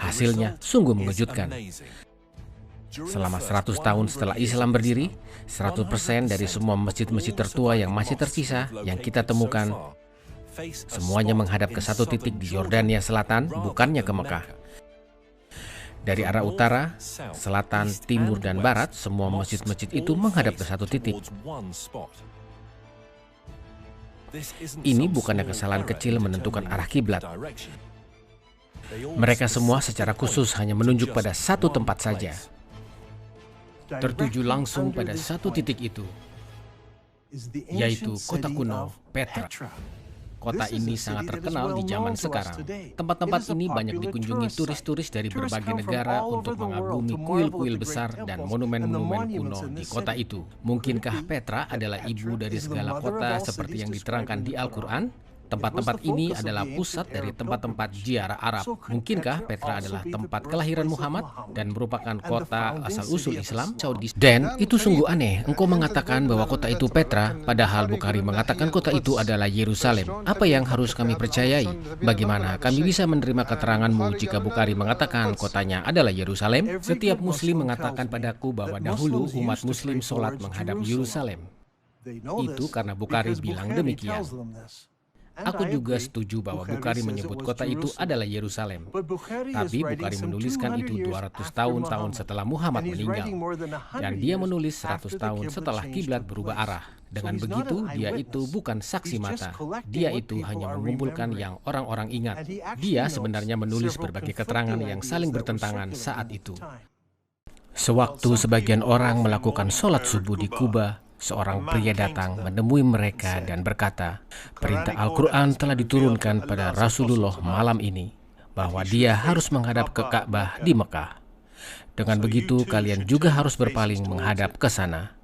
Hasilnya sungguh mengejutkan. Selama 100 tahun setelah Islam berdiri, 100% dari semua masjid-masjid tertua yang masih tersisa yang kita temukan, semuanya menghadap ke satu titik di Yordania Selatan, bukannya ke Mekah. Dari arah utara, selatan, timur, dan barat, semua masjid-masjid itu menghadap ke satu titik. Ini bukannya kesalahan kecil menentukan arah kiblat. Mereka semua secara khusus hanya menunjuk pada satu tempat saja, tertuju langsung pada satu titik itu, yaitu kota kuno Petra. Kota ini sangat terkenal di zaman sekarang. Tempat-tempat ini banyak dikunjungi turis-turis dari berbagai negara untuk mengagumi kuil-kuil besar dan monumen-monumen kuno di kota itu. Mungkinkah Petra adalah ibu dari segala kota seperti yang diterangkan di Al-Quran? Tempat-tempat ini adalah pusat dari tempat-tempat ziarah Arab. Mungkinkah Petra adalah tempat kelahiran Muhammad dan merupakan kota asal-usul Islam? Dan itu sungguh aneh. Engkau mengatakan bahwa kota itu Petra, padahal Bukhari mengatakan kota itu adalah Yerusalem. Apa yang harus kami percayai? Bagaimana kami bisa menerima keteranganmu jika Bukhari mengatakan kotanya adalah Yerusalem? Setiap Muslim mengatakan padaku bahwa dahulu umat Muslim sholat menghadap Yerusalem. Itu karena Bukhari bilang demikian. Aku juga setuju bahwa Bukhari menyebut kota itu adalah Yerusalem. Tapi Bukhari menuliskan itu 200 tahun setelah Muhammad meninggal. Dan dia menulis 100 tahun setelah kiblat berubah arah. Dengan begitu, dia itu bukan saksi mata. Dia itu hanya mengumpulkan yang orang-orang ingat. Dia sebenarnya menulis berbagai keterangan yang saling bertentangan saat itu. Sewaktu sebagian orang melakukan sholat subuh di Kuba, seorang pria datang menemui mereka dan berkata, perintah Al-Quran telah diturunkan pada Rasulullah malam ini, bahwa dia harus menghadap ke Ka'bah di Mekah. Dengan begitu, kalian juga harus berpaling menghadap ke sana.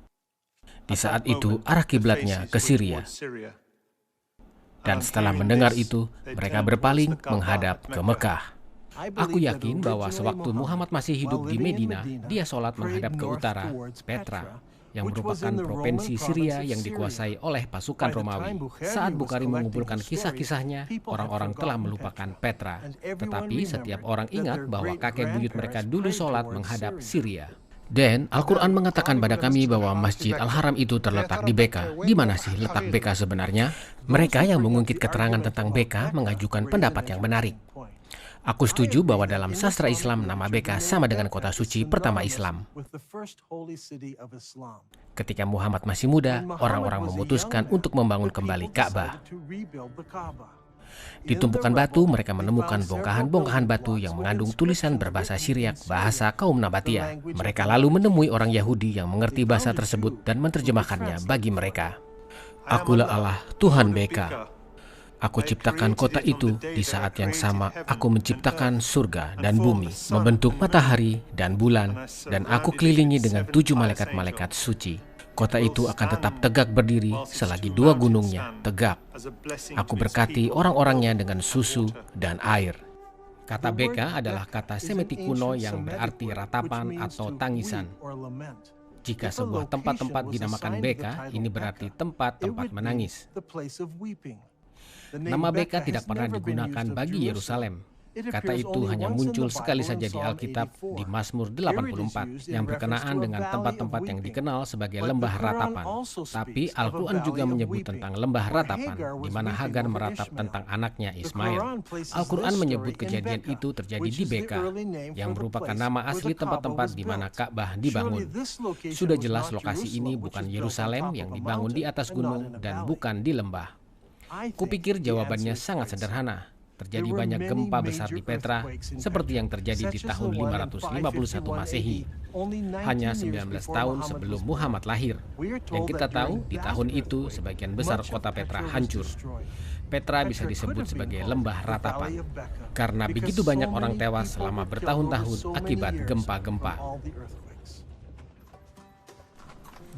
Di saat itu, arah kiblatnya ke Syria. Dan setelah mendengar itu, mereka berpaling menghadap ke Mekah. Aku yakin bahwa sewaktu Muhammad masih hidup di Medina, dia sholat menghadap ke utara, Petra, yang merupakan provinsi Syria yang dikuasai oleh pasukan Romawi. Saat Bukhari mengumpulkan kisah-kisahnya, orang-orang telah melupakan Petra. Tetapi setiap orang ingat bahwa kakek buyut mereka dulu sholat menghadap Syria. Dan Al-Quran mengatakan pada kami bahwa Masjid Al-Haram itu terletak di Beka. Di mana sih letak Beka sebenarnya? Mereka yang mengungkit keterangan tentang Beka mengajukan pendapat yang menarik. Aku setuju bahwa dalam sastra Islam nama Beka sama dengan kota suci pertama Islam. Ketika Muhammad masih muda, orang-orang memutuskan untuk membangun kembali Ka'bah. Di tumpukan batu, mereka menemukan bongkahan-bongkahan batu yang mengandung tulisan berbahasa Syriak, bahasa kaum Nabatia. Mereka lalu menemui orang Yahudi yang mengerti bahasa tersebut dan menerjemahkannya bagi mereka. Akulah Allah, Tuhan Beka. Aku ciptakan kota itu di saat yang sama aku menciptakan surga dan bumi, membentuk matahari dan bulan, dan aku kelilingi dengan 7 malaikat-malaikat suci. Kota itu akan tetap tegak berdiri selagi 2 gunungnya tegak. Aku berkati orang-orangnya dengan susu dan air. Kata Beka adalah kata Semitik kuno yang berarti ratapan atau tangisan. Jika sebuah tempat-tempat dinamakan Beka, ini berarti tempat-tempat menangis. Nama Beka tidak pernah digunakan bagi Yerusalem. Kata itu hanya muncul sekali saja di Alkitab di Mazmur 84 yang berkenaan dengan tempat-tempat yang dikenal sebagai lembah ratapan. Tapi Al-Quran juga menyebut tentang lembah ratapan, di mana Hagar meratap tentang anaknya Ismail. Al-Quran menyebut kejadian itu terjadi di Beka, yang merupakan nama asli tempat-tempat di mana Ka'bah dibangun. Sudah jelas lokasi ini bukan Yerusalem yang dibangun di atas gunung dan bukan di lembah. Kupikir jawabannya sangat sederhana. terjadi banyak gempa besar di Petra seperti yang terjadi di tahun 551 Masehi, hanya 19 tahun sebelum Muhammad lahir. Dan kita tahu di tahun itu sebagian besar kota Petra hancur. Petra bisa disebut sebagai lembah ratapan karena begitu banyak orang tewas selama bertahun-tahun akibat gempa-gempa.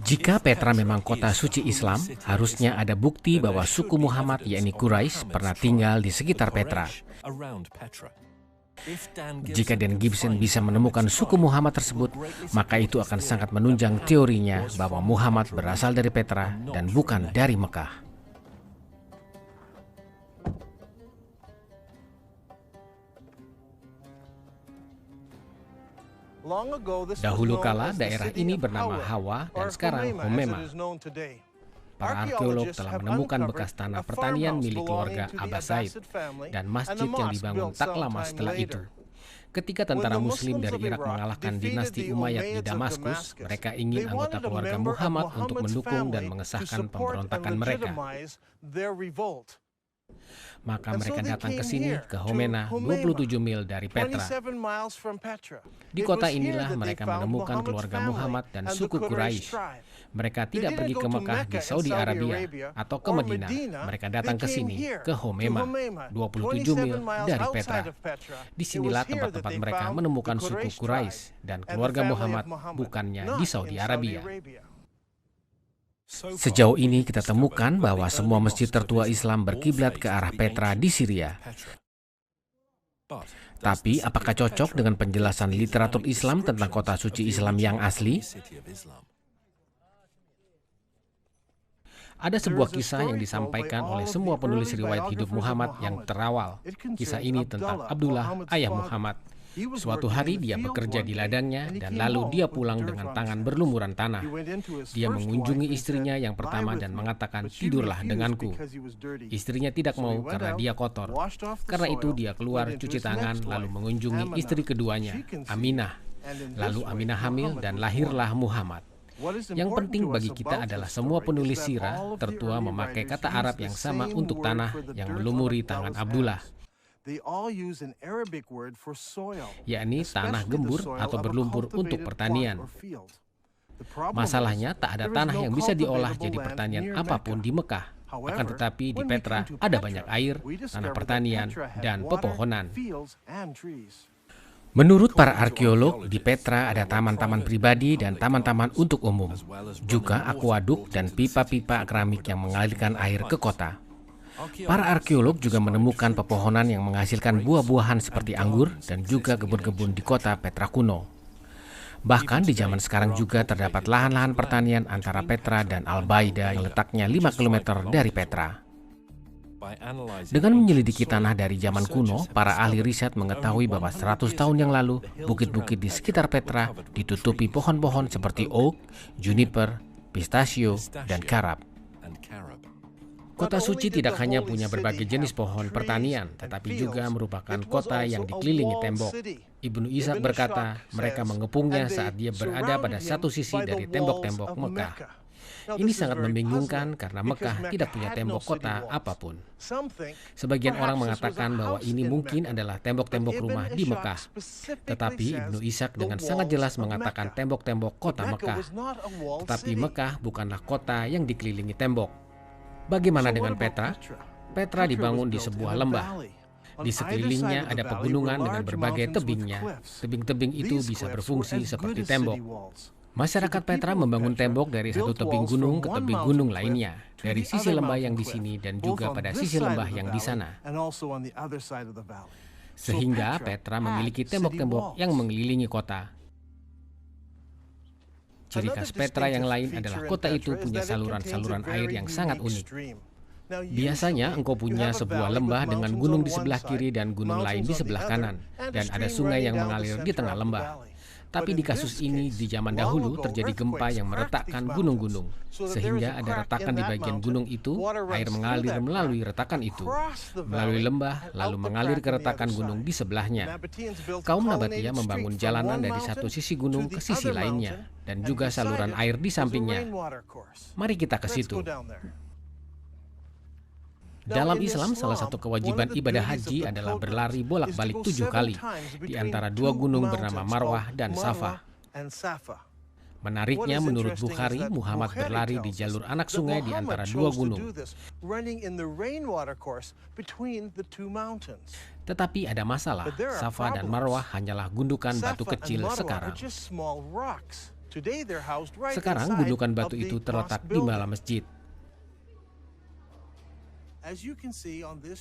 Jika Petra memang kota suci Islam, harusnya ada bukti bahwa suku Muhammad yakni Quraisy pernah tinggal di sekitar Petra. Jika Dan Gibson bisa menemukan suku Muhammad tersebut, maka itu akan sangat menunjang teorinya bahwa Muhammad berasal dari Petra dan bukan dari Mekah. Dahulu kala daerah ini bernama Hawa dan sekarang Homema. Para arkeolog telah menemukan bekas tanah pertanian milik keluarga Abbasid dan masjid yang dibangun tak lama setelah itu. Ketika tentara Muslim dari Irak mengalahkan dinasti Umayyad di Damaskus, mereka ingin anggota keluarga Muhammad untuk mendukung dan mengesahkan pemberontakan mereka. Maka mereka datang ke sini, ke Homena, 27 mil dari Petra. Di kota inilah mereka menemukan keluarga Muhammad dan suku Quraisy. Mereka tidak pergi ke Mekah di Saudi Arabia atau ke Medina. Mereka datang ke sini, ke Homema, 27 mil dari Petra. Disinilah tempat-tempat mereka menemukan suku Quraisy dan keluarga Muhammad, bukannya di Saudi Arabia. Sejauh ini kita temukan bahwa semua masjid tertua Islam berkiblat ke arah Petra di Syria. Tapi apakah cocok dengan penjelasan literatur Islam tentang kota suci Islam yang asli? Ada sebuah kisah yang disampaikan oleh semua penulis riwayat hidup Muhammad yang terawal. Kisah ini tentang Abdullah, ayah Muhammad. Suatu hari dia bekerja di ladangnya dan lalu dia pulang dengan tangan berlumuran tanah. Dia mengunjungi istrinya yang pertama dan mengatakan, "Tidurlah denganku." Istrinya tidak mau karena dia kotor. Karena itu dia keluar cuci tangan lalu mengunjungi istri keduanya, Aminah. Lalu Aminah hamil dan lahirlah Muhammad. Yang penting bagi kita adalah semua penulis sirah tertua memakai kata Arab yang sama untuk tanah yang melumuri tangan Abdullah, yakni tanah gembur atau berlumpur untuk pertanian. Masalahnya tak ada tanah yang bisa diolah jadi pertanian apapun di Mekah. Akan tetapi di Petra ada banyak air, tanah pertanian, dan pepohonan. Menurut para arkeolog, di Petra ada taman-taman pribadi dan taman-taman untuk umum. Juga akuaduk dan pipa-pipa keramik yang mengalirkan air ke kota. Para arkeolog juga menemukan pepohonan yang menghasilkan buah-buahan seperti anggur dan juga kebun-kebun di kota Petra kuno. Bahkan di zaman sekarang juga terdapat lahan-lahan pertanian antara Petra dan Al-Baida yang letaknya 5 km dari Petra. Dengan menyelidiki tanah dari zaman kuno, para ahli riset mengetahui bahwa 100 tahun yang lalu, bukit-bukit di sekitar Petra ditutupi pohon-pohon seperti oak, juniper, pistachio, dan karab. Kota suci tidak hanya punya berbagai jenis pohon pertanian, tetapi juga merupakan kota yang dikelilingi tembok. Ibnu Ishaq berkata, mereka mengepungnya saat dia berada pada satu sisi dari tembok-tembok Mekah. Ini sangat membingungkan karena Mekah tidak punya tembok kota apapun. Sebagian orang mengatakan bahwa ini mungkin adalah tembok-tembok rumah di Mekah. Tetapi Ibnu Ishaq dengan sangat jelas mengatakan tembok-tembok kota Mekah. Tetapi Mekah bukanlah kota yang dikelilingi tembok. Bagaimana dengan Petra? Petra dibangun di sebuah lembah. Di sekelilingnya ada pegunungan dengan berbagai tebingnya. Tebing-tebing itu bisa berfungsi seperti tembok. Masyarakat Petra membangun tembok dari satu tebing gunung ke tebing gunung lainnya, dari sisi lembah yang di sini dan juga pada sisi lembah yang di sana. Sehingga Petra memiliki tembok-tembok yang mengelilingi kota. Ciri khas Petra yang lain adalah kota itu punya saluran-saluran air yang sangat unik. Biasanya engkau punya sebuah lembah dengan gunung di sebelah kiri dan gunung lain di sebelah kanan, dan ada sungai yang mengalir di tengah lembah. Tapi di kasus ini di zaman dahulu terjadi gempa yang meretakkan gunung-gunung, sehingga ada retakan di bagian gunung itu, air mengalir melalui retakan itu, melalui lembah, lalu mengalir ke retakan gunung di sebelahnya. Kaum Nabatia membangun jalanan dari satu sisi gunung ke sisi lainnya, dan juga saluran air di sampingnya. Mari kita ke situ. Dalam Islam, salah satu kewajiban ibadah haji adalah berlari bolak-balik 7 kali di antara dua gunung bernama Marwah dan Safa. Menariknya, menurut Bukhari, Muhammad berlari di jalur anak sungai di antara dua gunung. Tetapi ada masalah, Safa dan Marwah hanyalah gundukan batu kecil sekarang. Sekarang gundukan batu itu terletak di dalam masjid.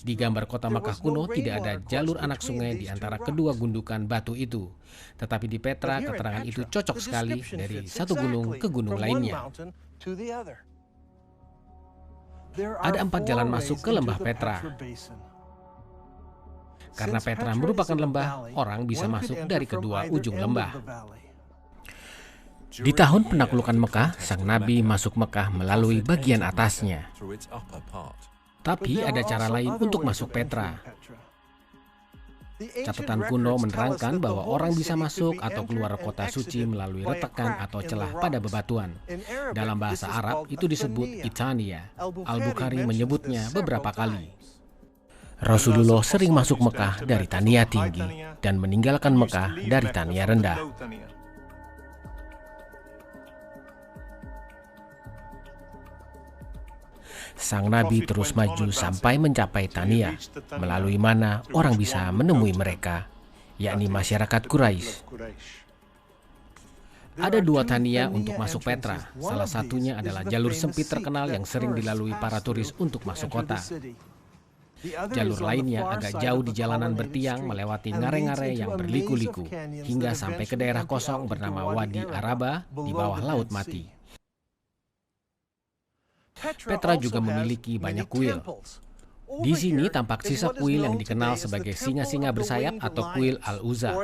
Di gambar kota Makkah kuno tidak ada jalur anak sungai di antara kedua gundukan batu itu. Tetapi di Petra, keterangan itu cocok sekali dari satu gunung ke gunung lainnya. Ada 4 jalan masuk ke lembah Petra. Karena Petra merupakan lembah, orang bisa masuk dari kedua ujung lembah. Di tahun penaklukan Mekah, sang Nabi masuk Mekah melalui bagian atasnya. Tapi ada cara lain untuk masuk Petra. Catatan kuno menerangkan bahwa orang bisa masuk atau keluar kota suci melalui retakan atau celah pada bebatuan. Dalam bahasa Arab itu disebut Itania. Al-Bukhari menyebutnya beberapa kali. Rasulullah sering masuk Mekah dari Tania tinggi dan meninggalkan Mekah dari Tania rendah. Sang Nabi terus maju sampai mencapai Tania, melalui mana orang bisa menemui mereka, yakni masyarakat Quraisy. Ada 2 Tania untuk masuk Petra. Salah satunya adalah jalur sempit terkenal yang sering dilalui para turis untuk masuk kota. Jalur lainnya agak jauh di jalanan bertiang melewati ngare-ngare yang berliku-liku, hingga sampai ke daerah kosong bernama Wadi Araba di bawah Laut Mati. Petra juga memiliki banyak kuil. Di sini tampak sisa kuil yang dikenal sebagai singa-singa bersayap atau kuil Al-Uzza.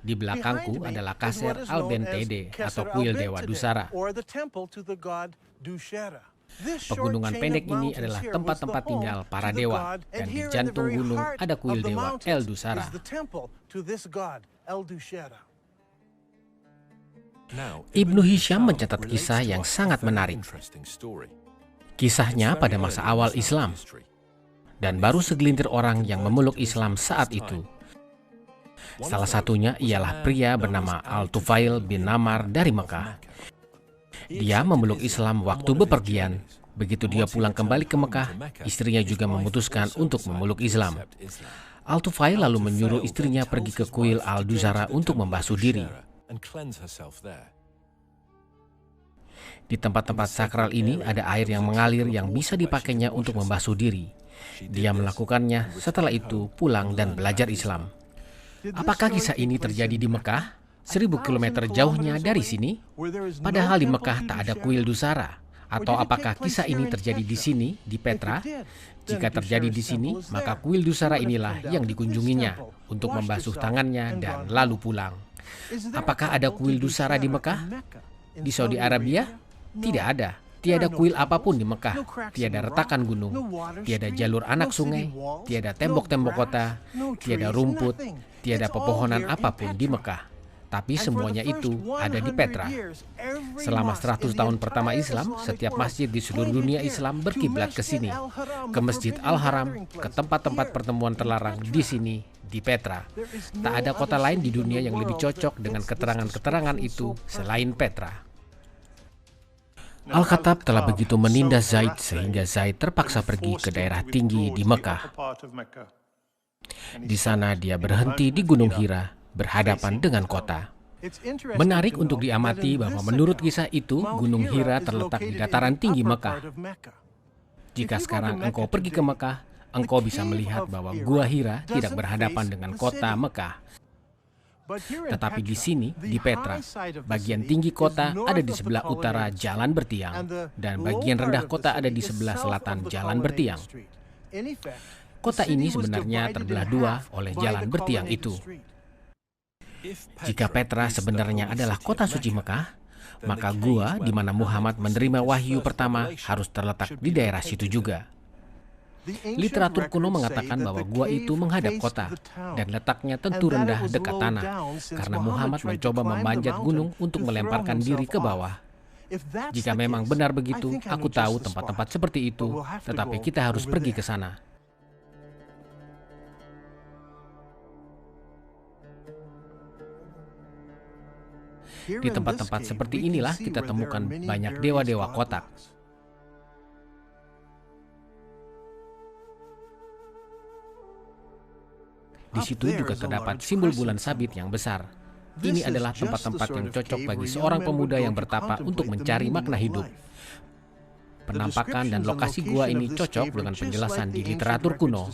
Di belakangku adalah Kaser Al-Bentede atau kuil Dewa Dusara. Pegunungan pendek ini adalah tempat-tempat tinggal para dewa, dan di jantung gunung ada kuil Dewa El Dusara. Ibnu Hisham mencatat kisah yang sangat menarik. Kisahnya pada masa awal Islam, dan baru segelintir orang yang memeluk Islam saat itu. Salah satunya ialah pria bernama Al-Tufail bin Namar dari Mekah. Dia memeluk Islam waktu bepergian. Begitu dia pulang kembali ke Mekah, istrinya juga memutuskan untuk memeluk Islam. Al-Tufail lalu menyuruh istrinya pergi ke kuil Al-Dusara untuk membasuh diri. Di tempat-tempat sakral ini ada air yang mengalir yang bisa dipakainya untuk membasuh diri. Dia melakukannya, setelah itu pulang dan belajar Islam. Apakah kisah ini terjadi di Mekah? 1000 km jauhnya dari sini? Padahal di Mekah tak ada kuil Dusara. Atau apakah kisah ini terjadi di sini, di Petra? Jika terjadi di sini, maka kuil Dusara inilah yang dikunjunginya untuk membasuh tangannya dan lalu pulang. Apakah ada kuil Dusara di Mekah? Di Saudi Arabia? Tidak ada. Tiada kuil apapun di Mekah. Tiada retakan gunung. Tiada jalur anak sungai. Tiada tembok-tembok kota. Tiada rumput. Tiada pepohonan apapun di Mekah. Tapi semuanya itu ada di Petra. Selama 100 tahun pertama Islam, setiap masjid di seluruh dunia Islam berkiblat ke sini, ke Masjid Al-Haram, ke tempat-tempat pertemuan terlarang di sini, di Petra. Tak ada kota lain di dunia yang lebih cocok dengan keterangan-keterangan itu selain Petra. Al-Khattab telah begitu menindas Zaid sehingga Zaid terpaksa pergi ke daerah tinggi di Mekah. Di sana dia berhenti di Gunung Hira, berhadapan dengan kota. Menarik untuk diamati bahwa menurut kisah itu, Gunung Hira terletak di dataran tinggi Mekah. Jika sekarang engkau pergi ke Mekah, engkau bisa melihat bahwa Gua Hira tidak berhadapan dengan kota Mekah. Tetapi di sini, di Petra, bagian tinggi kota ada di sebelah utara jalan bertiang, dan bagian rendah kota ada di sebelah selatan jalan bertiang. Kota ini sebenarnya terbelah 2 oleh jalan bertiang itu. Jika Petra sebenarnya adalah kota suci Mekah, maka gua di mana Muhammad menerima wahyu pertama harus terletak di daerah situ juga. Literatur kuno mengatakan bahwa gua itu menghadap kota dan letaknya tentu rendah dekat tanah, karena Muhammad mencoba memanjat gunung untuk melemparkan diri ke bawah. Jika memang benar begitu, aku tahu tempat-tempat seperti itu, tetapi kita harus pergi ke sana. Di tempat-tempat seperti inilah kita temukan banyak dewa-dewa kotak. Di situ juga terdapat simbol bulan sabit yang besar. Ini adalah tempat-tempat yang cocok bagi seorang pemuda yang bertapa untuk mencari makna hidup. Penampakan dan lokasi gua ini cocok dengan penjelasan di literatur kuno.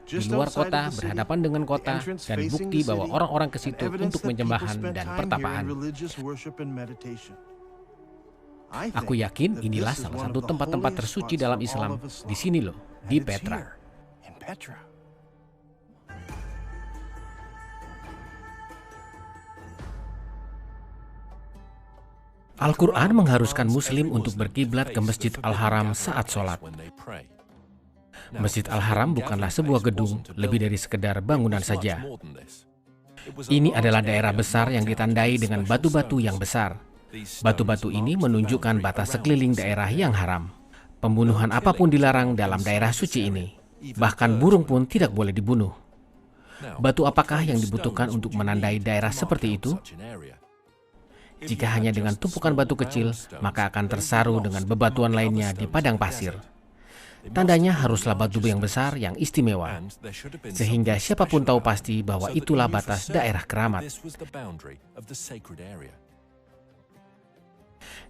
Di luar kota, berhadapan dengan kota, dan bukti bahwa orang-orang ke situ untuk penyembahan dan pertapaan. Aku yakin inilah salah satu tempat-tempat tersuci dalam Islam di sini loh, di Petra. Al-Quran mengharuskan Muslim untuk berkiblat ke Masjid Al-Haram saat sholat. Masjid Al-Haram bukanlah sebuah gedung, lebih dari sekedar bangunan saja. Ini adalah daerah besar yang ditandai dengan batu-batu yang besar. Batu-batu ini menunjukkan batas sekeliling daerah yang haram. Pembunuhan apapun dilarang dalam daerah suci ini. Bahkan burung pun tidak boleh dibunuh. Batu apakah yang dibutuhkan untuk menandai daerah seperti itu? Jika hanya dengan tumpukan batu kecil, maka akan tersaru dengan bebatuan lainnya di padang pasir. Tandanya haruslah batu yang besar yang istimewa, sehingga siapapun tahu pasti bahwa itulah batas daerah keramat.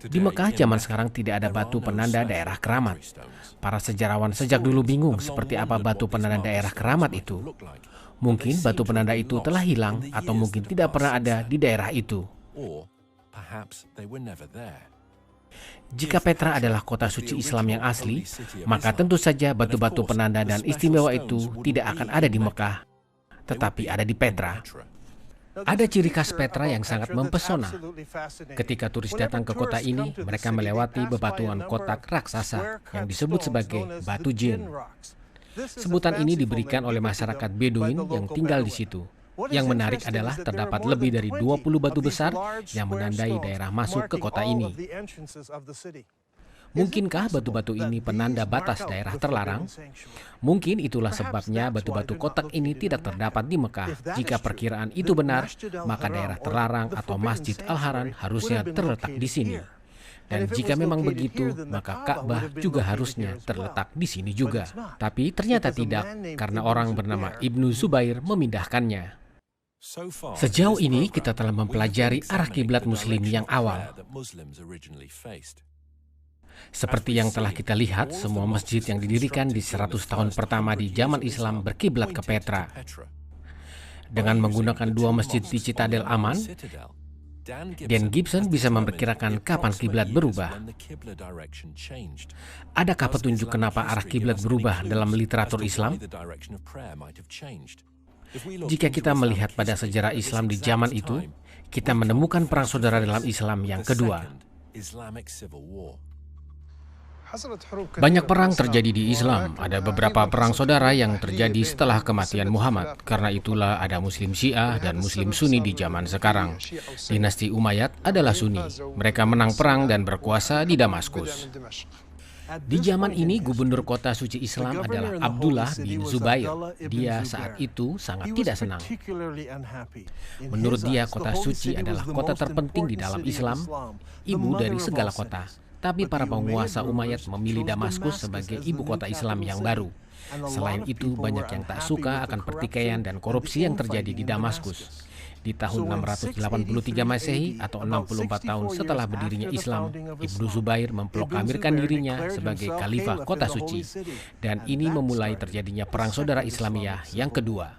Di Mekah zaman sekarang tidak ada batu penanda daerah keramat. Para sejarawan sejak dulu bingung seperti apa batu penanda daerah keramat itu. Mungkin batu penanda itu telah hilang atau mungkin tidak pernah ada di daerah itu. Jika Petra adalah kota suci Islam yang asli, maka tentu saja batu-batu penanda dan istimewa itu tidak akan ada di Mekah, tetapi ada di Petra. Ada ciri khas Petra yang sangat mempesona. Ketika turis datang ke kota ini, mereka melewati bebatuan kotak raksasa yang disebut sebagai batu jin. Sebutan ini diberikan oleh masyarakat Beduin yang tinggal di situ. Yang menarik adalah terdapat lebih dari 20 batu besar yang menandai daerah masuk ke kota ini. Mungkinkah batu-batu ini penanda batas daerah terlarang? Mungkin itulah sebabnya batu-batu kotak ini tidak terdapat di Mekah. Jika perkiraan itu benar, maka daerah terlarang atau Masjid Al-Haram harusnya terletak di sini. Dan jika memang begitu, maka Ka'bah juga harusnya terletak di sini juga. Tapi ternyata tidak, karena orang bernama Ibnu Zubair memindahkannya. Sejauh ini kita telah mempelajari arah kiblat Muslim yang awal. Seperti yang telah kita lihat, semua masjid yang didirikan di 100 tahun pertama di zaman Islam berkiblat ke Petra. Dengan menggunakan dua masjid di Citadel aman, Dan Gibson bisa memperkirakan kapan kiblat berubah. Adakah petunjuk kenapa arah kiblat berubah dalam literatur Islam? Jika kita melihat pada sejarah Islam di zaman itu, kita menemukan perang saudara dalam Islam yang kedua. Banyak perang terjadi di Islam. Ada beberapa perang saudara yang terjadi setelah kematian Muhammad. Karena itulah ada Muslim Syiah dan Muslim Sunni di zaman sekarang. Dinasti Umayyad adalah Sunni. Mereka menang perang dan berkuasa di Damaskus. Di zaman ini gubernur kota suci Islam adalah Abdullah bin Zubair. Dia saat itu sangat tidak senang. Menurut dia kota suci adalah kota terpenting di dalam Islam, ibu dari segala kota. Tapi para penguasa Umayyad memilih Damaskus sebagai ibu kota Islam yang baru. Selain itu banyak yang tak suka akan pertikaian dan korupsi yang terjadi di Damaskus. Di tahun 683 Masehi atau 64 tahun setelah berdirinya Islam, Ibnu Zubair memproklamirkan dirinya sebagai khalifah kota suci. Dan ini memulai terjadinya perang saudara Islamiyah yang kedua.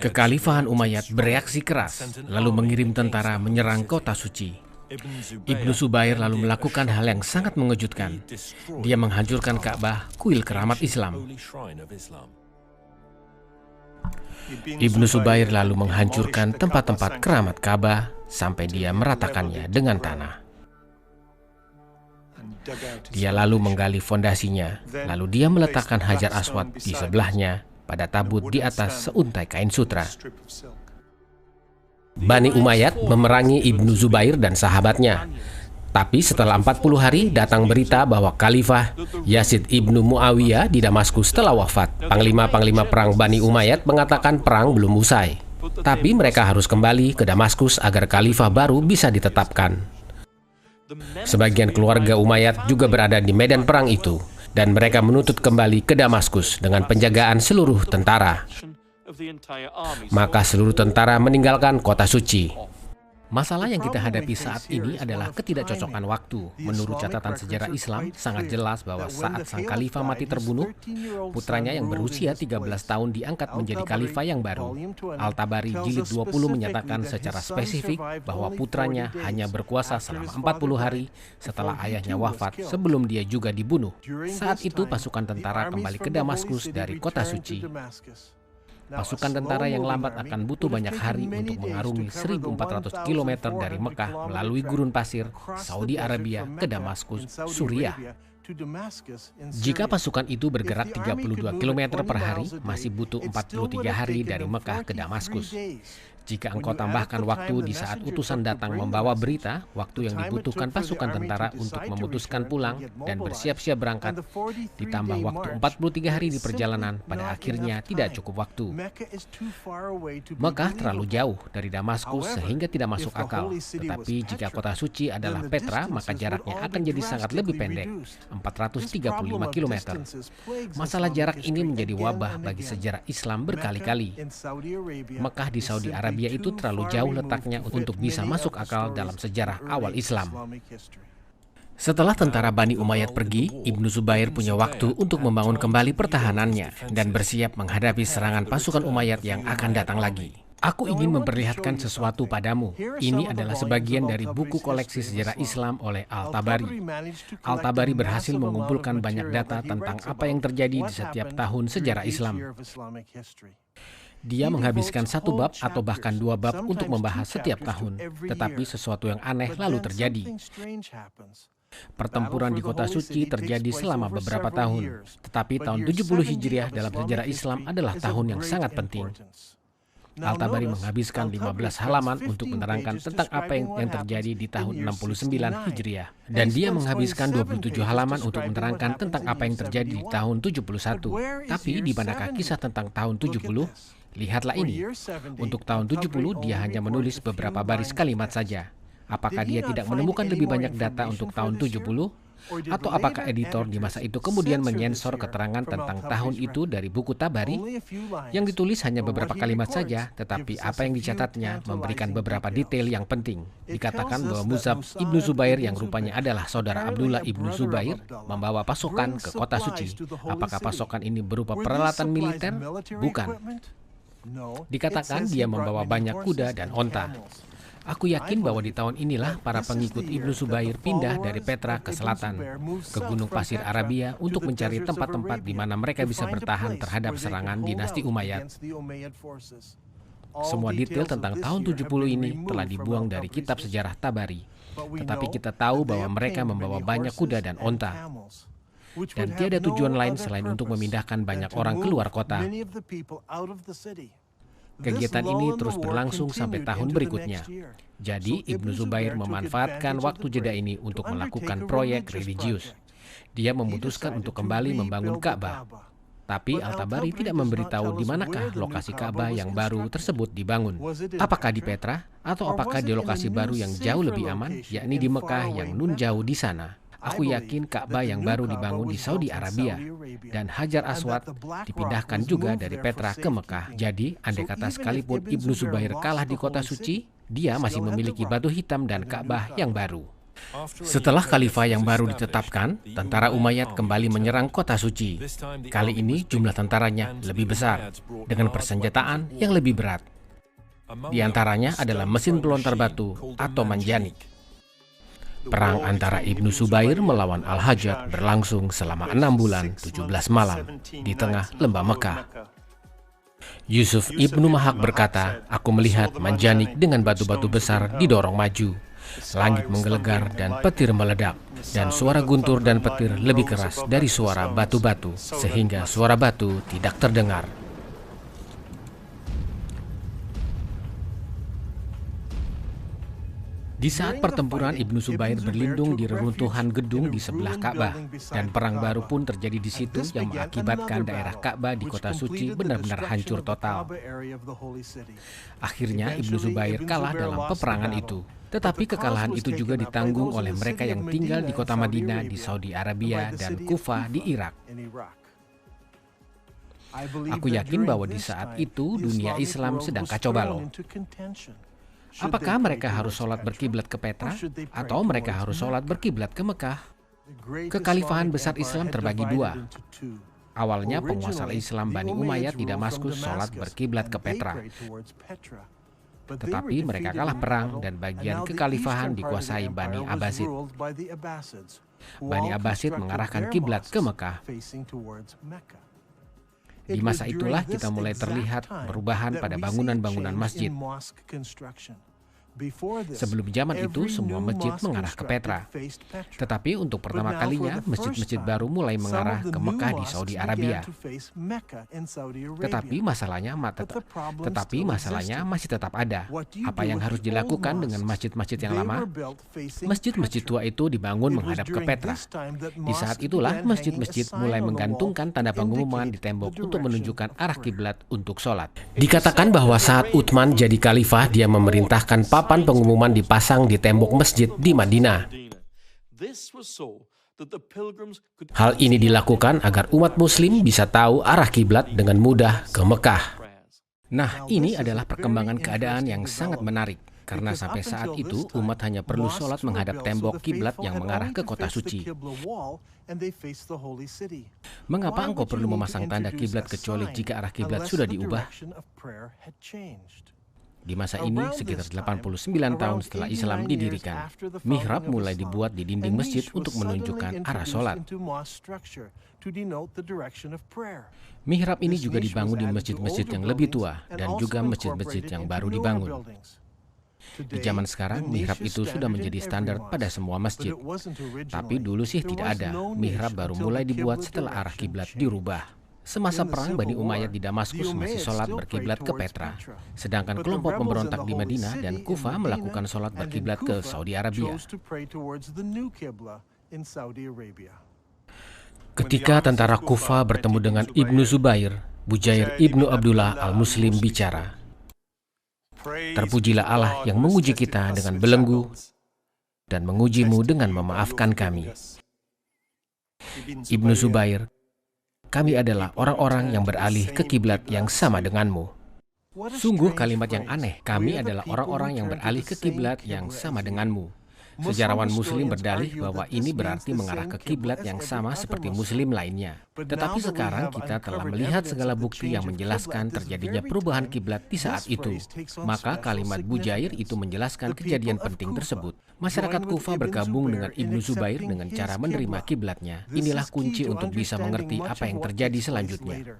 Kekhalifahan Umayyad bereaksi keras, lalu mengirim tentara menyerang kota suci. Ibnu Zubair lalu melakukan hal yang sangat mengejutkan. Dia menghancurkan Ka'bah, kuil keramat Islam. Ibnu Zubair lalu menghancurkan tempat-tempat keramat Ka'bah sampai dia meratakannya dengan tanah. Dia lalu menggali fondasinya, lalu dia meletakkan Hajar Aswad di sebelahnya pada tabut di atas seuntai kain sutra. Bani Umayyad memerangi Ibnu Zubair dan sahabatnya. Tapi setelah 40 hari datang berita bahwa Khalifah Yazid ibnu Muawiyah di Damaskus telah wafat. Panglima-panglima perang Bani Umayyad mengatakan perang belum usai. Tapi mereka harus kembali ke Damaskus agar Khalifah baru bisa ditetapkan. Sebagian keluarga Umayyad juga berada di medan perang itu, dan mereka menuntut kembali ke Damaskus dengan penjagaan seluruh tentara. Maka seluruh tentara meninggalkan kota suci. Masalah yang kita hadapi saat ini adalah ketidakcocokan waktu. Menurut catatan sejarah Islam, sangat jelas bahwa saat sang khalifah mati terbunuh, putranya yang berusia 13 tahun diangkat menjadi khalifah yang baru. Al-Tabari jilid 20 menyatakan secara spesifik bahwa putranya hanya berkuasa selama 40 hari setelah ayahnya wafat sebelum dia juga dibunuh. Saat itu pasukan tentara kembali ke Damaskus dari kota suci. Pasukan tentara yang lambat akan butuh banyak hari untuk mengarungi 1.400 km dari Mekah melalui gurun pasir Saudi Arabia ke Damaskus, Suriah. Jika pasukan itu bergerak 32 km per hari, masih butuh 43 hari dari Mekah ke Damaskus. Jika engkau tambahkan waktu di saat utusan datang membawa berita, waktu yang dibutuhkan pasukan tentara untuk memutuskan pulang dan bersiap-siap berangkat, ditambah waktu 43 hari di perjalanan, pada akhirnya tidak cukup waktu. Mekah terlalu jauh dari Damaskus sehingga tidak masuk akal. Tetapi jika kota suci adalah Petra, maka jaraknya akan jadi sangat lebih pendek, 435 km. Masalah jarak ini menjadi wabah bagi sejarah Islam berkali-kali. Mekah di Saudi Arabia itu terlalu jauh letaknya untuk bisa masuk akal dalam sejarah awal Islam. Setelah tentara Bani Umayyad pergi, Ibnu Zubair punya waktu untuk membangun kembali pertahanannya dan bersiap menghadapi serangan pasukan Umayyad yang akan datang lagi. Aku ingin memperlihatkan sesuatu padamu. Ini adalah sebagian dari buku koleksi sejarah Islam oleh Al-Tabari. Al-Tabari berhasil mengumpulkan banyak data tentang apa yang terjadi di setiap tahun sejarah Islam. Dia menghabiskan 1 bab atau bahkan 2 bab untuk membahas setiap tahun. Tetapi sesuatu yang aneh lalu terjadi. Pertempuran di kota suci terjadi selama beberapa tahun. Tetapi tahun 70 Hijriah dalam sejarah Islam adalah tahun yang sangat penting. Al-Tabari menghabiskan 15 halaman untuk menerangkan tentang apa yang terjadi di tahun 69 Hijriah. Dan dia menghabiskan 27 halaman untuk menerangkan tentang apa yang terjadi di tahun 71. Tapi di manakah kisah tentang tahun 70? Lihatlah ini. Untuk tahun 70 dia hanya menulis beberapa baris kalimat saja. Apakah dia tidak menemukan lebih banyak data untuk tahun 70? Atau apakah editor di masa itu kemudian menyensor keterangan tentang tahun itu dari buku Tabari? Yang ditulis hanya beberapa kalimat saja, tetapi apa yang dicatatnya memberikan beberapa detail yang penting. Dikatakan bahwa Mus'ab ibnu Zubair yang rupanya adalah saudara Abdullah ibnu Zubair membawa pasukan ke kota suci. Apakah pasukan ini berupa peralatan militer? Bukan. Dikatakan dia membawa banyak kuda dan onta. Aku yakin bahwa di tahun inilah para pengikut Ibnu Zubair pindah dari Petra ke selatan, ke Gunung Pasir Arabia untuk mencari tempat-tempat di mana mereka bisa bertahan terhadap serangan dinasti Umayyad. Semua detail tentang tahun 70 ini telah dibuang dari kitab sejarah Tabari. Tetapi kita tahu bahwa mereka membawa banyak kuda dan onta. Dan tiada tujuan lain selain untuk memindahkan banyak orang keluar kota. Kegiatan ini terus berlangsung sampai tahun berikutnya. Jadi Ibnu Zubair memanfaatkan waktu jeda ini untuk melakukan proyek religius. Dia memutuskan untuk kembali membangun Ka'bah. Tapi Al-Tabari tidak memberitahu di manakah lokasi Ka'bah yang baru tersebut dibangun. Apakah di Petra atau apakah di lokasi baru yang jauh lebih aman, yakni di Mekah yang nun jauh di sana. Aku yakin Ka'bah yang baru dibangun di Saudi Arabia dan Hajar Aswad dipindahkan juga dari Petra ke Mekah. Jadi, andai kata sekalipun Ibnu Zubair kalah di kota suci, dia masih memiliki batu hitam dan Ka'bah yang baru. Setelah khalifah yang baru ditetapkan, tentara Umayyad kembali menyerang kota suci. Kali ini jumlah tentaranya lebih besar, dengan persenjataan yang lebih berat. Di antaranya adalah mesin pelontar batu atau manjanik. Perang antara Ibnu Zubair melawan Al-Hajjaj berlangsung selama 6 bulan 17 malam di tengah lembah Mekah. Yusuf ibnu Mahak berkata, "Aku melihat manjanik dengan batu-batu besar didorong maju. Langit menggelegar dan petir meledak, dan suara guntur dan petir lebih keras dari suara batu-batu, sehingga suara batu tidak terdengar." Di saat pertempuran, Ibnu Zubair berlindung di reruntuhan gedung di sebelah Ka'bah, dan perang baru pun terjadi di situ yang mengakibatkan daerah Ka'bah di kota suci benar-benar hancur total. Akhirnya Ibnu Zubair kalah dalam peperangan itu. Tetapi kekalahan itu juga ditanggung oleh mereka yang tinggal di kota Madinah di Saudi Arabia dan Kufah di Irak. Aku yakin bahwa di saat itu dunia Islam sedang kacau balau. Apakah mereka harus sholat berkiblat ke Petra, atau mereka harus sholat berkiblat ke Mekah? Kekhalifahan besar Islam terbagi dua. Awalnya penguasa Islam Bani Umayyad di Damaskus sholat berkiblat ke Petra. Tetapi mereka kalah perang dan bagian kekhalifahan dikuasai Bani Abbasid. Bani Abbasid mengarahkan kiblat ke Mekah. Di masa itulah kita mulai terlihat perubahan pada bangunan-bangunan masjid. Sebelum zaman itu, semua masjid mengarah ke Petra. Tetapi untuk pertama kalinya, masjid-masjid baru mulai mengarah ke Mekah di Saudi Arabia. Tetapi masalahnya masih tetap ada. Apa yang harus dilakukan dengan masjid-masjid yang lama? Masjid-masjid tua itu dibangun menghadap ke Petra. Di saat itulah, masjid-masjid mulai menggantungkan tanda pengumuman di tembok untuk menunjukkan arah kiblat untuk sholat. Dikatakan bahwa saat Utsman jadi khalifah, dia memerintahkan papan pengumuman dipasang di tembok masjid di Madinah. Hal ini dilakukan agar umat muslim bisa tahu arah kiblat dengan mudah ke Mekah. Nah, ini adalah perkembangan keadaan yang sangat menarik. Karena sampai saat itu, umat hanya perlu sholat menghadap tembok kiblat yang mengarah ke kota suci. Mengapa engkau perlu memasang tanda kiblat kecuali jika arah kiblat sudah diubah? Di masa ini, sekitar 89 tahun setelah Islam didirikan, mihrab mulai dibuat di dinding masjid untuk menunjukkan arah sholat. Mihrab ini juga dibangun di masjid-masjid yang lebih tua dan juga masjid-masjid yang baru dibangun. Di zaman sekarang, mihrab itu sudah menjadi standar pada semua masjid. Tapi dulu sih tidak ada. Mihrab baru mulai dibuat setelah arah kiblat dirubah. Semasa perang, Bani Umayyad di Damaskus masih sholat berkiblat ke Petra. Sedangkan kelompok pemberontak di Madinah dan Kufah melakukan sholat berkiblat ke Saudi Arabia. Ketika tentara Kufah bertemu dengan Ibnu Zubair, Bujair Ibnu Abdullah al-Muslim bicara, "Terpujilah Allah yang menguji kita dengan belenggu dan mengujimu dengan memaafkan kami." Ibnu Zubair, "Kami adalah orang-orang yang beralih ke kiblat yang sama denganmu." Sungguh kalimat yang aneh. Kami adalah orang-orang yang beralih ke kiblat yang sama denganmu. Sejarawan Muslim berdalih bahwa ini berarti mengarah ke kiblat yang sama seperti Muslim lainnya. Tetapi sekarang kita telah melihat segala bukti yang menjelaskan terjadinya perubahan kiblat di saat itu. Maka kalimat Bujair itu menjelaskan kejadian penting tersebut. Masyarakat Kufah bergabung dengan Ibnu Zubair dengan cara menerima kiblatnya. Inilah kunci untuk bisa mengerti apa yang terjadi selanjutnya.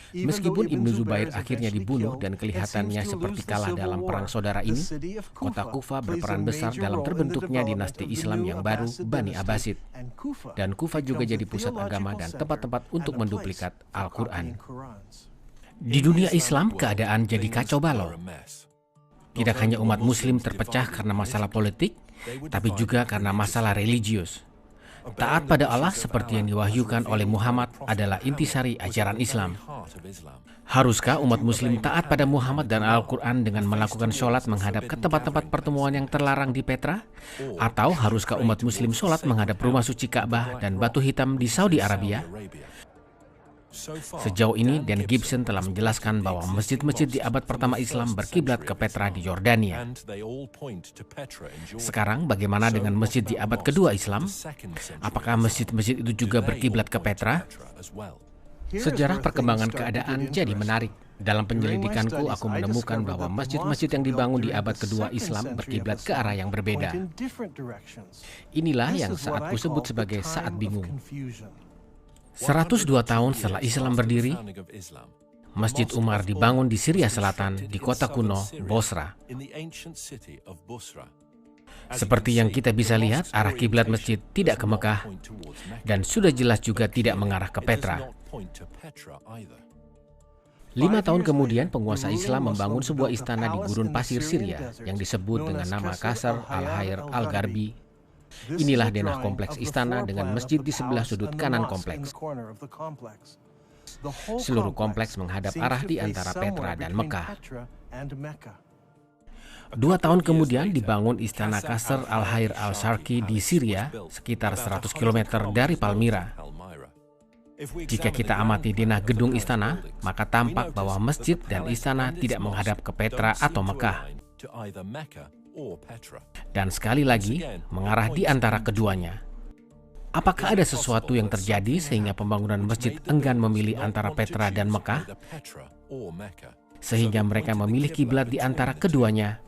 Meskipun Ibnu Zubair akhirnya dibunuh dan kelihatannya seperti kalah dalam perang saudara ini, kota Kufah berperan besar dalam terbentuknya dinasti Islam yang baru, Bani Abbasid. Dan Kufah juga jadi pusat agama dan tempat-tempat untuk menduplikat Al-Quran. Di dunia Islam, keadaan jadi kacau balau. Tidak hanya umat Muslim terpecah karena masalah politik, tapi juga karena masalah religius. Taat pada Allah seperti yang diwahyukan oleh Muhammad adalah intisari ajaran Islam. Haruskah umat muslim taat pada Muhammad dan Al-Quran dengan melakukan sholat menghadap ke tempat-tempat pertemuan yang terlarang di Petra? Atau haruskah umat muslim sholat menghadap rumah suci Ka'bah dan batu hitam di Saudi Arabia? Sejauh ini, Dan Gibson telah menjelaskan bahwa masjid-masjid di abad pertama Islam berkiblat ke Petra di Yordania. Sekarang, bagaimana dengan masjid di abad kedua Islam? Apakah masjid-masjid itu juga berkiblat ke Petra? Sejarah perkembangan keadaan jadi menarik. Dalam penyelidikanku, aku menemukan bahwa masjid-masjid yang dibangun di abad kedua Islam berkiblat ke arah yang berbeda. Inilah yang saat kusebut sebagai saat bingung. 102 tahun setelah Islam berdiri, Masjid Umar dibangun di Syria Selatan di kota kuno Bosra. Seperti yang kita bisa lihat, arah kiblat masjid tidak ke Mekah dan sudah jelas juga tidak mengarah ke Petra. 5 tahun kemudian, penguasa Islam membangun sebuah istana di gurun pasir Syria yang disebut dengan nama Qasr al-Hayr al-Gharbi. Inilah denah kompleks istana dengan masjid di sebelah sudut kanan kompleks. Seluruh kompleks menghadap arah di antara Petra dan Mekah. 2 tahun kemudian dibangun istana Qasr al-Hayr al-Sharqi di Syria, sekitar 100 km dari Palmyra. Jika kita amati denah gedung istana, maka tampak bahwa masjid dan istana tidak menghadap ke Petra atau Mekah. Dan sekali lagi, mengarah di antara keduanya. Apakah ada sesuatu yang terjadi sehingga pembangunan masjid enggan memilih antara Petra dan Mekah? Sehingga mereka memilih kiblat di antara keduanya.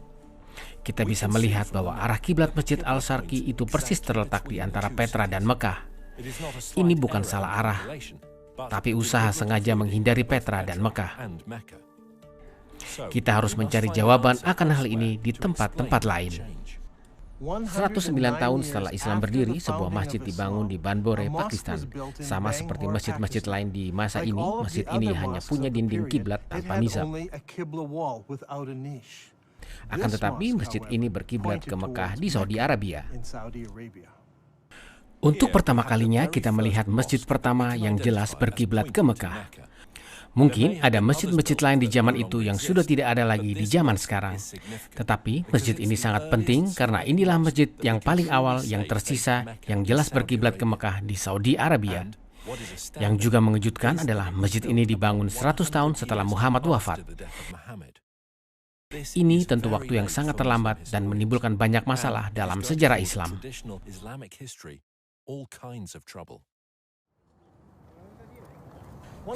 Kita bisa melihat bahwa arah kiblat Masjid Al-Sharqi itu persis terletak di antara Petra dan Mekah. Ini bukan salah arah, tapi usaha sengaja menghindari Petra dan Mekah. Kita harus mencari jawaban akan hal ini di tempat-tempat lain. 109 tahun setelah Islam berdiri, sebuah masjid dibangun di Banbore, Pakistan. Sama seperti masjid-masjid lain di masa ini, masjid ini hanya punya dinding kiblat tanpa nizam. Akan tetapi, masjid ini berkiblat ke Mekah di Saudi Arabia. Untuk pertama kalinya kita melihat masjid pertama yang jelas berkiblat ke Mekah. Mungkin ada masjid-masjid lain di zaman itu yang sudah tidak ada lagi di zaman sekarang. Tetapi masjid ini sangat penting karena inilah masjid yang paling awal yang tersisa yang jelas berkiblat ke Mekah di Saudi Arabia. Yang juga mengejutkan adalah masjid ini dibangun 100 tahun setelah Muhammad wafat. Ini tentu waktu yang sangat terlambat dan menimbulkan banyak masalah dalam sejarah Islam.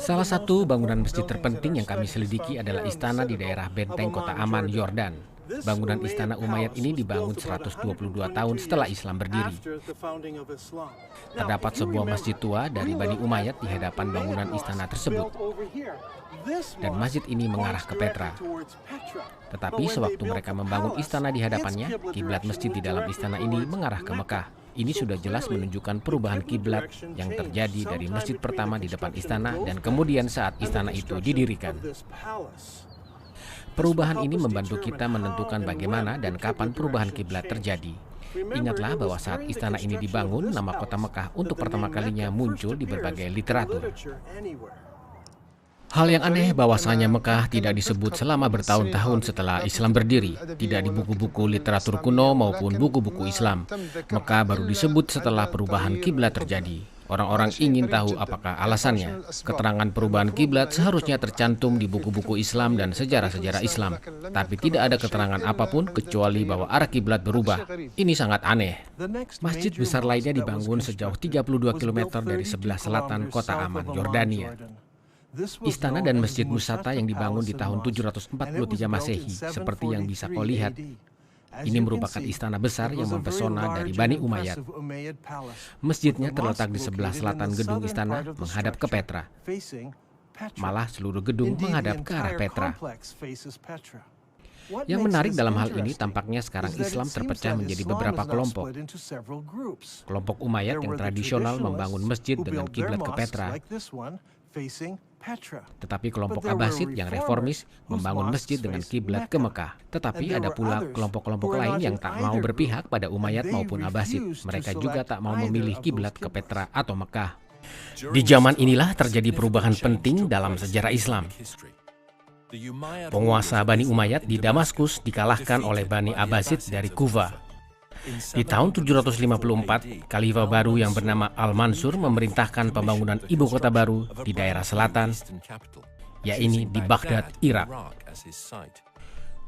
Salah satu bangunan masjid terpenting yang kami selidiki adalah istana di daerah benteng kota Aman, Yordan. Bangunan istana Umayyad ini dibangun 122 tahun setelah Islam berdiri. Terdapat sebuah masjid tua dari Bani Umayyad di hadapan bangunan istana tersebut. Dan masjid ini mengarah ke Petra. Tetapi sewaktu mereka membangun istana di hadapannya, kiblat masjid di dalam istana ini mengarah ke Mekah. Ini sudah jelas menunjukkan perubahan kiblat yang terjadi dari masjid pertama di depan istana dan kemudian saat istana itu didirikan. Perubahan ini membantu kita menentukan bagaimana dan kapan perubahan kiblat terjadi. Ingatlah bahwa saat istana ini dibangun, nama kota Mekah untuk pertama kalinya muncul di berbagai literatur. Hal yang aneh bahwasanya Mekah tidak disebut selama bertahun-tahun setelah Islam berdiri, tidak di buku-buku literatur kuno maupun buku-buku Islam. Mekah baru disebut setelah perubahan kiblat terjadi. Orang-orang ingin tahu apakah alasannya. Keterangan perubahan kiblat seharusnya tercantum di buku-buku Islam dan sejarah-sejarah Islam, tapi tidak ada keterangan apapun kecuali bahwa arah kiblat berubah. Ini sangat aneh. Masjid besar lainnya dibangun sejauh 32 km dari sebelah selatan kota Aman, Yordania. Istana dan Masjid Musata yang dibangun di tahun 743 Masehi, seperti yang bisa kau lihat. Ini merupakan istana besar yang mempesona dari Bani Umayyad. Masjidnya terletak di sebelah selatan gedung istana, menghadap ke Petra. Malah seluruh gedung menghadap ke arah Petra. Yang menarik dalam hal ini tampaknya sekarang Islam terpecah menjadi beberapa kelompok. Kelompok Umayyad yang tradisional membangun masjid dengan kiblat ke Petra. Tetapi kelompok Abbasid yang reformis membangun masjid dengan kiblat ke Mekah. Tetapi ada pula kelompok-kelompok lain yang tak mau berpihak pada Umayyad maupun Abbasid. Mereka juga tak mau memilih kiblat ke Petra atau Mekah. Di zaman inilah terjadi perubahan penting dalam sejarah Islam. Penguasa Bani Umayyad di Damaskus dikalahkan oleh Bani Abbasid dari Kufa. Di tahun 754, Khalifah baru yang bernama Al-Mansur memerintahkan pembangunan ibu kota baru di daerah selatan, yaitu di Baghdad, Irak.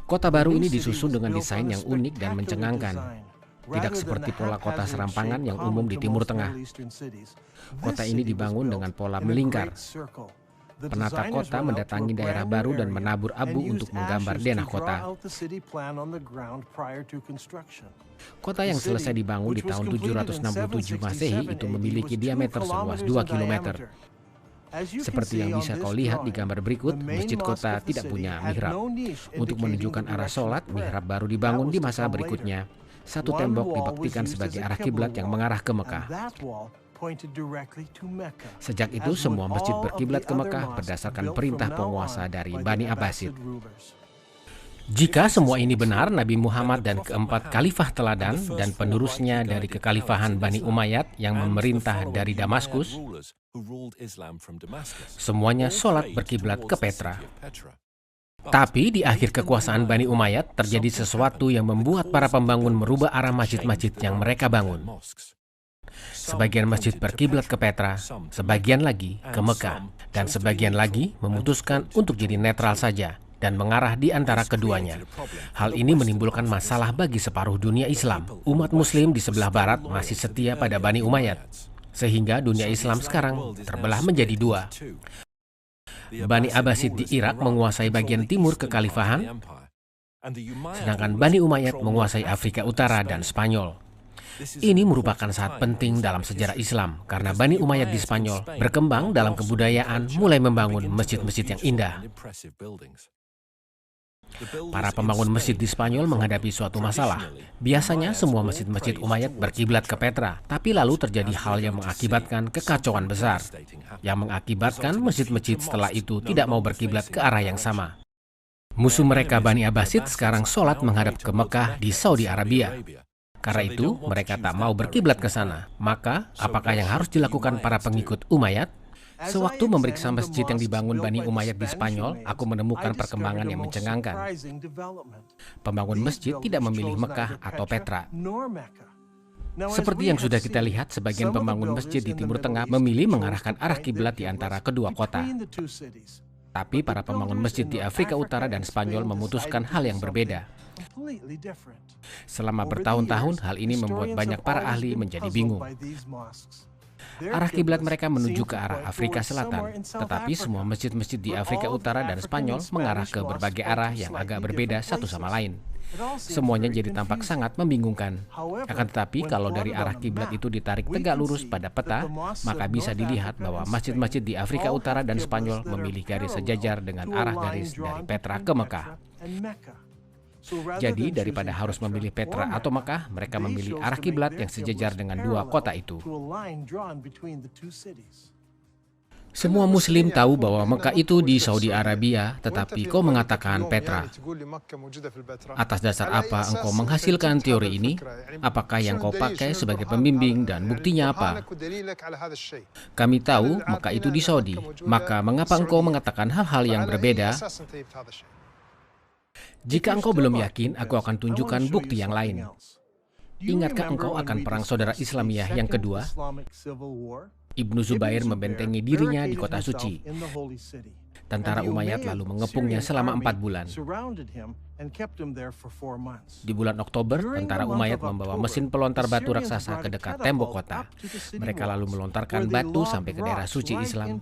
Kota baru ini disusun dengan desain yang unik dan mencengangkan, tidak seperti pola kota serampangan yang umum di Timur Tengah. Kota ini dibangun dengan pola melingkar. Penata kota mendatangi daerah baru dan menabur abu untuk menggambar denah kota. Kota yang selesai dibangun di tahun 767 Masehi itu memiliki diameter seluas 2 km. Seperti yang bisa kau lihat di gambar berikut, masjid kota tidak punya mihrab. Untuk menunjukkan arah sholat, mihrab baru dibangun di masa berikutnya. Satu tembok dibuktikan sebagai arah kiblat yang mengarah ke Mekah. Sejak itu semua masjid berkiblat ke Mekah berdasarkan perintah penguasa dari Bani Abbasid. Jika semua ini benar, Nabi Muhammad dan keempat khalifah teladan dan penerusnya dari kekhalifahan Bani Umayyad yang memerintah dari Damaskus, semuanya sholat berkiblat ke Petra. Tapi di akhir kekuasaan Bani Umayyad terjadi sesuatu yang membuat para pembangun merubah arah masjid-masjid yang mereka bangun. Sebagian masjid berkiblat ke Petra, sebagian lagi ke Mekah, dan sebagian lagi memutuskan untuk jadi netral saja dan mengarah di antara keduanya. Hal ini menimbulkan masalah bagi separuh dunia Islam. Umat Muslim di sebelah barat masih setia pada Bani Umayyad, sehingga dunia Islam sekarang terbelah menjadi dua. Bani Abbasid di Irak menguasai bagian timur kekhalifahan, sedangkan Bani Umayyad menguasai Afrika Utara dan Spanyol. Ini merupakan saat penting dalam sejarah Islam karena Bani Umayyad di Spanyol berkembang dalam kebudayaan, mulai membangun masjid-masjid yang indah. Para pembangun masjid di Spanyol menghadapi suatu masalah. Biasanya semua masjid-masjid Umayyad berkiblat ke Petra, tapi lalu terjadi hal yang mengakibatkan kekacauan besar, yang mengakibatkan masjid-masjid setelah itu tidak mau berkiblat ke arah yang sama. Musuh mereka Bani Abbasid sekarang sholat menghadap ke Mekah di Saudi Arabia. Karena itu, mereka tak mau berkiblat ke sana. Maka, apakah yang harus dilakukan para pengikut Umayyad? Sewaktu memeriksa masjid yang dibangun Bani Umayyad di Spanyol, aku menemukan perkembangan yang mencengangkan. Pembangun masjid tidak memilih Mekah atau Petra. Seperti yang sudah kita lihat, sebagian pembangun masjid di Timur Tengah memilih mengarahkan arah kiblat di antara kedua kota. Tapi para pembangun masjid di Afrika Utara dan Spanyol memutuskan hal yang berbeda. Selama bertahun-tahun, hal ini membuat banyak para ahli menjadi bingung. Arah kiblat mereka menuju ke arah Afrika Selatan, tetapi semua masjid-masjid di Afrika Utara dan Spanyol mengarah ke berbagai arah yang agak berbeda satu sama lain. Semuanya jadi tampak sangat membingungkan. Akan tetapi, kalau dari arah kiblat itu ditarik tegak lurus pada peta, maka bisa dilihat bahwa masjid-masjid di Afrika Utara dan Spanyol memilih garis sejajar dengan arah garis dari Petra ke Mekah. Jadi daripada harus memilih Petra atau Mekah, mereka memilih arah kiblat yang sejajar dengan dua kota itu. Semua Muslim tahu bahwa Mekah itu di Saudi Arabia, tetapi kau mengatakan Petra. Atas dasar apa engkau menghasilkan teori ini? Apakah yang kau pakai sebagai pembimbing dan buktinya apa? Kami tahu Mekah itu di Saudi, maka mengapa engkau mengatakan hal-hal yang berbeda? Jika engkau belum yakin, aku akan tunjukkan bukti yang lain. Ingatkah engkau akan perang saudara Islamiyah yang kedua? Ibnu Zubair membentengi dirinya di kota suci. Tentara Umayyad lalu mengepungnya selama 4 bulan. Di bulan Oktober, tentara Umayyad membawa mesin pelontar batu raksasa ke dekat tembok kota. Mereka lalu melontarkan batu sampai ke daerah suci Islam.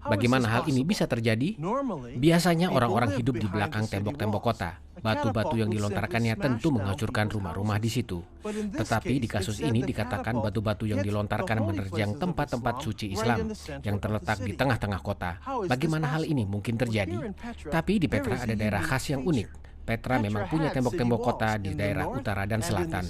Bagaimana hal ini bisa terjadi? Biasanya orang-orang hidup di belakang tembok-tembok kota. Batu-batu yang dilontarkannya tentu menghancurkan rumah-rumah di situ. Tetapi di kasus ini dikatakan batu-batu yang dilontarkan menerjang tempat-tempat suci Islam yang terletak di tengah-tengah kota. Bagaimana hal ini mungkin terjadi? Tapi di Petra ada daerah khas yang unik. Petra memang punya tembok-tembok kota di daerah utara dan selatan.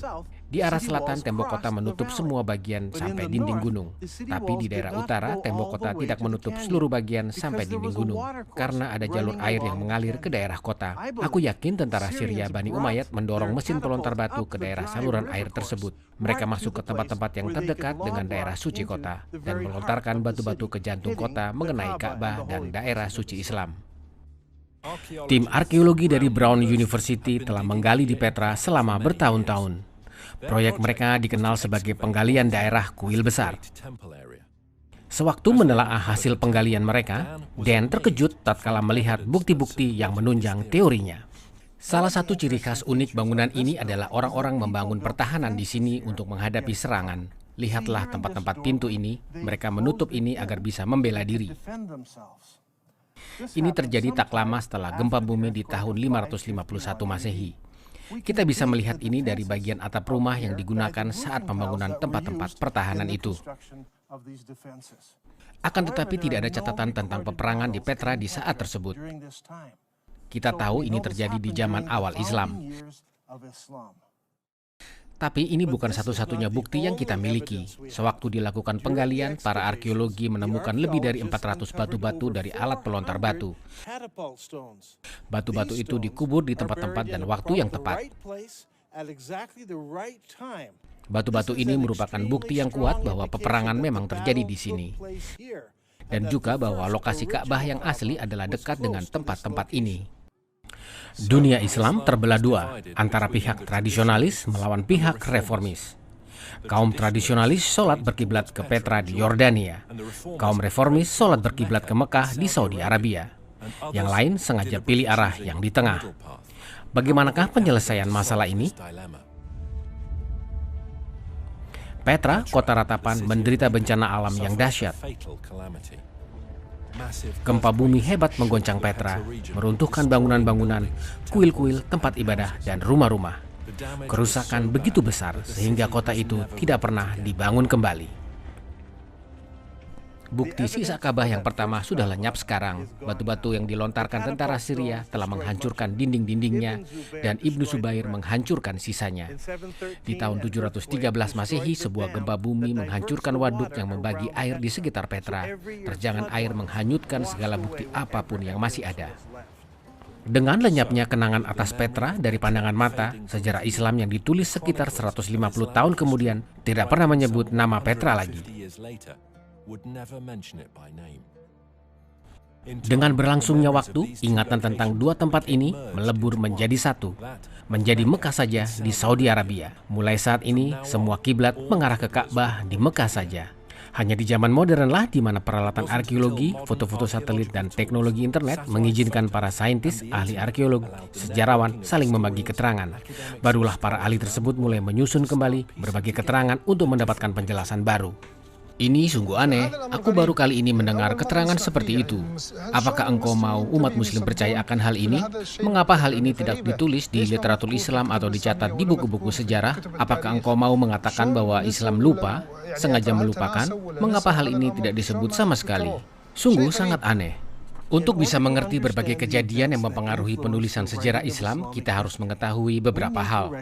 Di arah selatan, tembok kota menutup semua bagian sampai dinding gunung. Tapi di daerah utara, tembok kota tidak menutup seluruh bagian sampai dinding gunung, karena ada jalur air yang mengalir ke daerah kota. Aku yakin tentara Syria Bani Umayyad mendorong mesin pelontar batu ke daerah saluran air tersebut. Mereka masuk ke tempat-tempat yang terdekat dengan daerah suci kota, dan melontarkan batu-batu ke jantung kota mengenai Ka'bah dan daerah suci Islam. Tim arkeologi dari Brown University telah menggali di Petra selama bertahun-tahun. Proyek mereka dikenal sebagai penggalian daerah kuil besar. Sewaktu menelaah hasil penggalian mereka, Dan terkejut tatkala melihat bukti-bukti yang menunjang teorinya. Salah satu ciri khas unik bangunan ini adalah orang-orang membangun pertahanan di sini untuk menghadapi serangan. Lihatlah tempat-tempat pintu ini, mereka menutup ini agar bisa membela diri. Ini terjadi tak lama setelah gempa bumi di tahun 551 Masehi. Kita bisa melihat ini dari bagian atap rumah yang digunakan saat pembangunan tempat-tempat pertahanan itu. Akan tetapi tidak ada catatan tentang peperangan di Petra di saat tersebut. Kita tahu ini terjadi di zaman awal Islam. Tapi ini bukan satu-satunya bukti yang kita miliki. Sewaktu dilakukan penggalian, para arkeologi menemukan lebih dari 400 batu-batu dari alat pelontar batu. Batu-batu itu dikubur di tempat-tempat dan waktu yang tepat. Batu-batu ini merupakan bukti yang kuat bahwa peperangan memang terjadi di sini. Dan juga bahwa lokasi Ka'bah yang asli adalah dekat dengan tempat-tempat ini. Dunia Islam terbelah dua, antara pihak tradisionalis melawan pihak reformis. Kaum tradisionalis sholat berkiblat ke Petra di Yordania. Kaum reformis sholat berkiblat ke Mekah di Saudi Arabia. Yang lain sengaja pilih arah yang di tengah. Bagaimanakah penyelesaian masalah ini? Petra, kota ratapan, menderita bencana alam yang dahsyat. Gempa bumi hebat menggoncang Petra, meruntuhkan bangunan-bangunan, kuil-kuil, tempat ibadah, dan rumah-rumah. Kerusakan begitu besar sehingga kota itu tidak pernah dibangun kembali. Bukti sisa Ka'bah yang pertama sudah lenyap sekarang. Batu-batu yang dilontarkan tentara Syria telah menghancurkan dinding-dindingnya dan Ibnu Zubair menghancurkan sisanya. Di tahun 713 Masehi, sebuah gempa bumi menghancurkan waduk yang membagi air di sekitar Petra. Terjangan air menghanyutkan segala bukti apapun yang masih ada. Dengan lenyapnya kenangan atas Petra dari pandangan mata, sejarah Islam yang ditulis sekitar 150 tahun kemudian tidak pernah menyebut nama Petra lagi. Dengan berlangsungnya waktu, ingatan tentang dua tempat ini melebur menjadi satu, menjadi Mekah saja di Saudi Arabia. Mulai saat ini, semua kiblat mengarah ke Ka'bah di Mekah saja. Hanya di zaman modern lah di mana peralatan arkeologi, foto-foto satelit, dan teknologi internet mengizinkan para saintis, ahli arkeolog, sejarawan saling membagi keterangan. Barulah para ahli tersebut mulai menyusun kembali berbagai keterangan untuk mendapatkan penjelasan baru. Ini sungguh aneh, aku baru kali ini mendengar keterangan seperti itu. Apakah engkau mau umat muslim percaya akan hal ini? Mengapa hal ini tidak ditulis di literatur Islam atau dicatat di buku-buku sejarah? Apakah engkau mau mengatakan bahwa Islam lupa, sengaja melupakan? Mengapa hal ini tidak disebut sama sekali? Sungguh sangat aneh. Untuk bisa mengerti berbagai kejadian yang mempengaruhi penulisan sejarah Islam, kita harus mengetahui beberapa hal.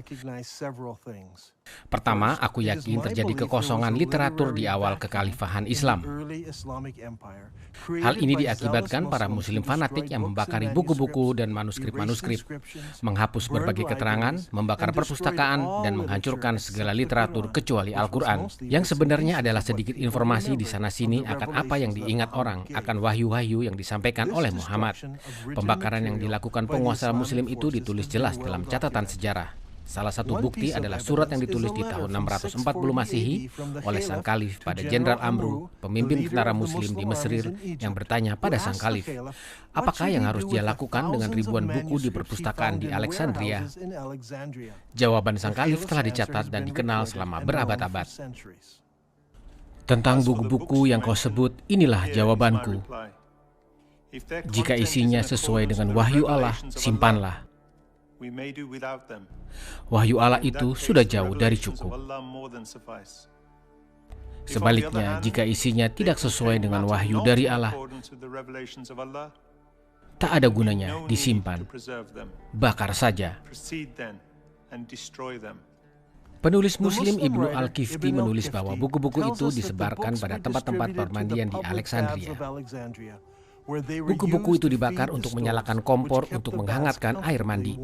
Pertama, aku yakin terjadi kekosongan literatur di awal kekhalifahan Islam. Hal ini diakibatkan para muslim fanatik yang membakari buku-buku dan manuskrip-manuskrip, menghapus berbagai keterangan, membakar perpustakaan, dan menghancurkan segala literatur kecuali Al-Quran, yang sebenarnya adalah sedikit informasi di sana-sini akan apa yang diingat orang, akan wahyu-wahyu yang disampaikan oleh Muhammad. Pembakaran yang dilakukan penguasa muslim itu ditulis jelas dalam catatan sejarah. Salah satu bukti adalah surat yang ditulis di tahun 640 Masehi oleh sang kalif pada Jenderal Amru, pemimpin tentara muslim di Mesir, yang bertanya pada sang kalif, apakah yang harus dia lakukan dengan ribuan buku di perpustakaan di Alexandria? Jawaban sang kalif telah dicatat dan dikenal selama berabad-abad. Tentang buku-buku yang kau sebut, inilah jawabanku. Jika isinya sesuai dengan wahyu Allah, simpanlah. Wahyu Allah itu sudah jauh dari cukup. Sebaliknya, jika isinya tidak sesuai dengan wahyu dari Allah, tak ada gunanya disimpan. Bakar saja. Penulis Muslim Ibnu Al-Kifti menulis bahwa buku-buku itu disebarkan pada tempat-tempat permandian di Alexandria. Buku-buku itu dibakar untuk menyalakan kompor untuk menghangatkan air mandi.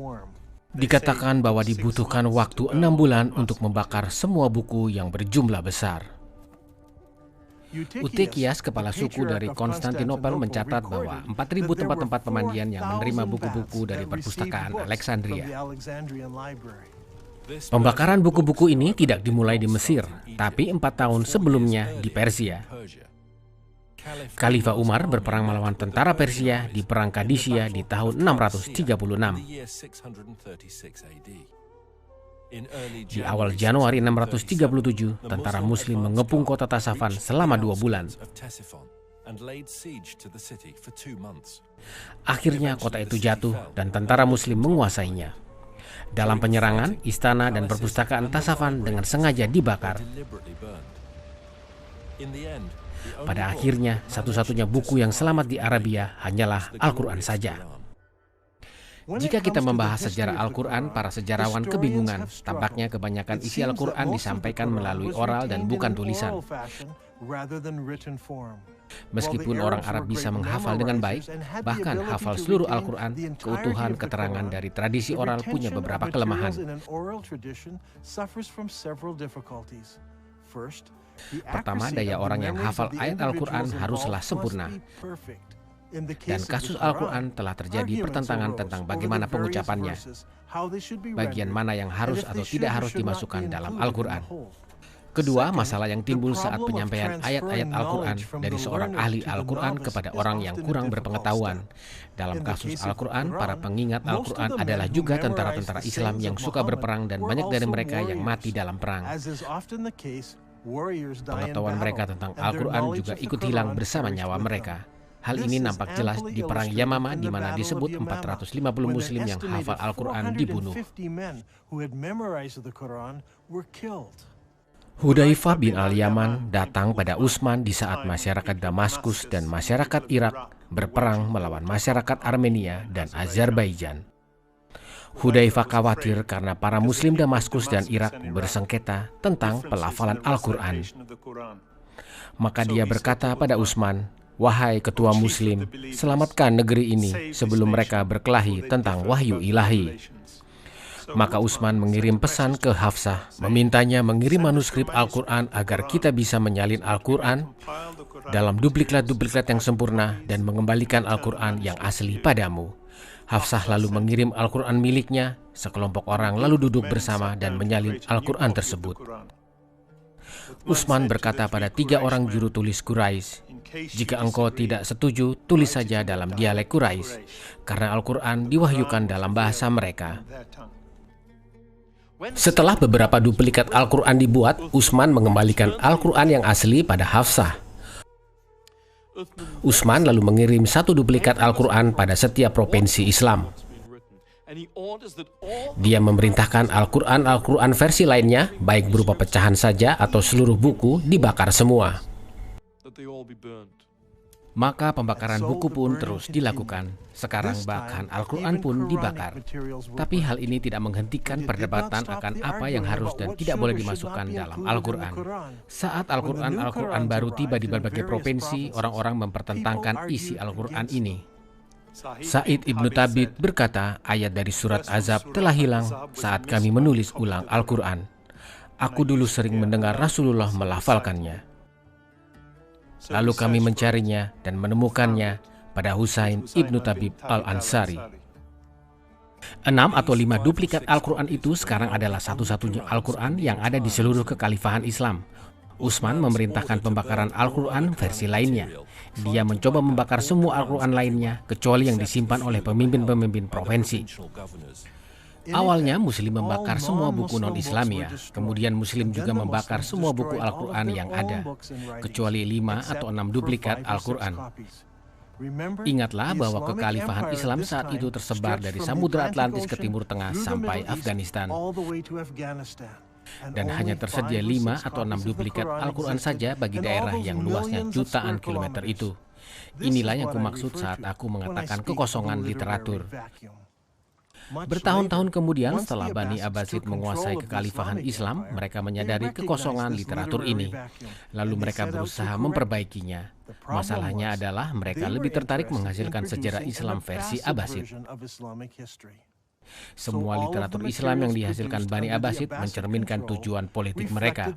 Dikatakan bahwa dibutuhkan waktu 6 bulan untuk membakar semua buku yang berjumlah besar. Eutychius, kepala suku dari Konstantinopel, mencatat bahwa 4.000 tempat-tempat pemandian yang menerima buku-buku dari perpustakaan Alexandria. Pembakaran buku-buku ini tidak dimulai di Mesir, tapi 4 tahun sebelumnya di Persia. Khalifah Umar berperang melawan tentara Persia di Perang Qadisiyah di tahun 636. Di awal Januari 637, tentara Muslim mengepung kota Tasafan selama 2 bulan. Akhirnya kota itu jatuh dan tentara Muslim menguasainya. Dalam penyerangan, istana dan perpustakaan Tasafan dengan sengaja dibakar. Pada akhirnya, satu-satunya buku yang selamat di Arabia hanyalah Al-Quran saja. Jika kita membahas sejarah Al-Quran, para sejarawan kebingungan. Tampaknya kebanyakan isi Al-Quran disampaikan melalui oral dan bukan tulisan. Meskipun orang Arab bisa menghafal dengan baik, bahkan hafal seluruh Al-Quran, keutuhan keterangan dari tradisi oral punya beberapa kelemahan. Pertama, daya orang yang hafal ayat Al-Quran haruslah sempurna. Dan kasus Al-Quran telah terjadi pertentangan tentang bagaimana pengucapannya, bagian mana yang harus atau tidak harus dimasukkan dalam Al-Quran. Kedua, masalah yang timbul saat penyampaian ayat-ayat Al-Quran dari seorang ahli Al-Quran kepada orang yang kurang berpengetahuan. Dalam kasus Al-Quran, para pengingat Al-Quran adalah juga tentara-tentara Islam yang suka berperang dan banyak dari mereka yang mati dalam perang. Pengetahuan mereka tentang Al-Quran juga ikut hilang bersama nyawa mereka. Hal ini nampak jelas di perang Yamama di mana disebut 450 muslim yang hafal Al-Quran dibunuh. Hudzaifah bin Al-Yaman datang pada Utsman di saat masyarakat Damaskus dan masyarakat Irak berperang melawan masyarakat Armenia dan Azerbaijan. Hudzaifah khawatir karena para muslim Damaskus dan Irak bersengketa tentang pelafalan Al-Quran. Maka dia berkata pada Utsman, "Wahai ketua muslim, selamatkan negeri ini sebelum mereka berkelahi tentang wahyu ilahi." Maka Utsman mengirim pesan ke Hafsah, memintanya mengirim manuskrip Al-Quran agar kita bisa menyalin Al-Quran dalam duplikat-duplikat yang sempurna dan mengembalikan Al-Quran yang asli padamu. Hafsah lalu mengirim Al-Quran miliknya, sekelompok orang lalu duduk bersama dan menyalin Al-Quran tersebut. Utsman berkata pada 3 orang juru tulis Quraisy, "Jika engkau tidak setuju, tulis saja dalam dialek Quraisy, karena Al-Quran diwahyukan dalam bahasa mereka." Setelah beberapa duplikat Al-Quran dibuat, Utsman mengembalikan Al-Quran yang asli pada Hafsah. Utsman lalu mengirim 1 duplikat Al-Quran pada setiap provinsi Islam. Dia memerintahkan Al-Quran versi lainnya, baik berupa pecahan saja atau seluruh buku, dibakar semua. Maka pembakaran buku pun terus dilakukan. Sekarang bahkan Al-Quran pun dibakar. Tapi hal ini tidak menghentikan perdebatan akan apa yang harus dan tidak boleh dimasukkan dalam Al-Quran. Saat Al-Quran baru tiba di berbagai provinsi, orang-orang mempertentangkan isi Al-Quran ini. Sa'id Ibnu Thabit berkata, ayat dari surat Azab telah hilang saat kami menulis ulang Al-Quran. Aku dulu sering mendengar Rasulullah melafalkannya. Lalu kami mencarinya dan menemukannya pada Husain Ibnu Tabib Al-Ansari. 6 atau 5 duplikat Al-Quran itu sekarang adalah satu-satunya Al-Quran yang ada di seluruh kekhalifahan Islam. Utsman memerintahkan pembakaran Al-Quran versi lainnya. Dia mencoba membakar semua Al-Quran lainnya, kecuali yang disimpan oleh pemimpin-pemimpin provinsi. Awalnya Muslim membakar semua buku non-Islamia, kemudian Muslim juga membakar semua buku Al-Quran yang ada, kecuali 5 atau 6 duplikat Al-Quran. Ingatlah bahwa kekhalifahan Islam saat itu tersebar dari Samudra Atlantis ke Timur Tengah sampai Afghanistan. Dan hanya tersedia 5 atau 6 duplikat Al-Quran saja bagi daerah yang luasnya jutaan kilometer itu. Inilah yang kumaksud saat aku mengatakan kekosongan literatur. Bertahun-tahun kemudian setelah Bani Abbasid menguasai kekhalifahan Islam, mereka menyadari kekosongan literatur ini. Lalu mereka berusaha memperbaikinya. Masalahnya adalah mereka lebih tertarik menghasilkan sejarah Islam versi Abbasid. Semua literatur Islam yang dihasilkan Bani Abbasid mencerminkan tujuan politik mereka.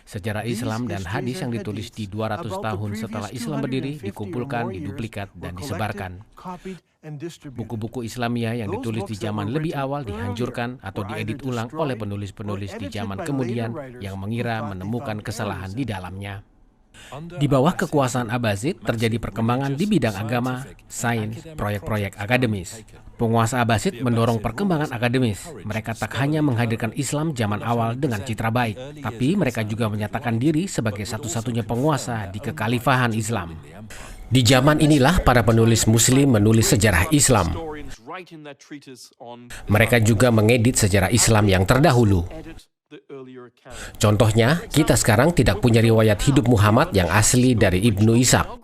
Sejarah Islam dan hadis yang ditulis di 200 tahun setelah Islam berdiri dikumpulkan, diduplikat, dan disebarkan. Buku-buku Islamia yang ditulis di zaman lebih awal dihancurkan atau diedit ulang oleh penulis-penulis di zaman kemudian yang mengira menemukan kesalahan di dalamnya. Di bawah kekuasaan Abbasid terjadi perkembangan di bidang agama, sains, proyek-proyek akademis. Penguasa Abbasid mendorong perkembangan akademis. Mereka tak hanya menghadirkan Islam zaman awal dengan citra baik, tapi mereka juga menyatakan diri sebagai satu-satunya penguasa di kekhalifahan Islam. Di zaman inilah para penulis Muslim menulis sejarah Islam. Mereka juga mengedit sejarah Islam yang terdahulu. Contohnya, kita sekarang tidak punya riwayat hidup Muhammad yang asli dari Ibnu Ishaq.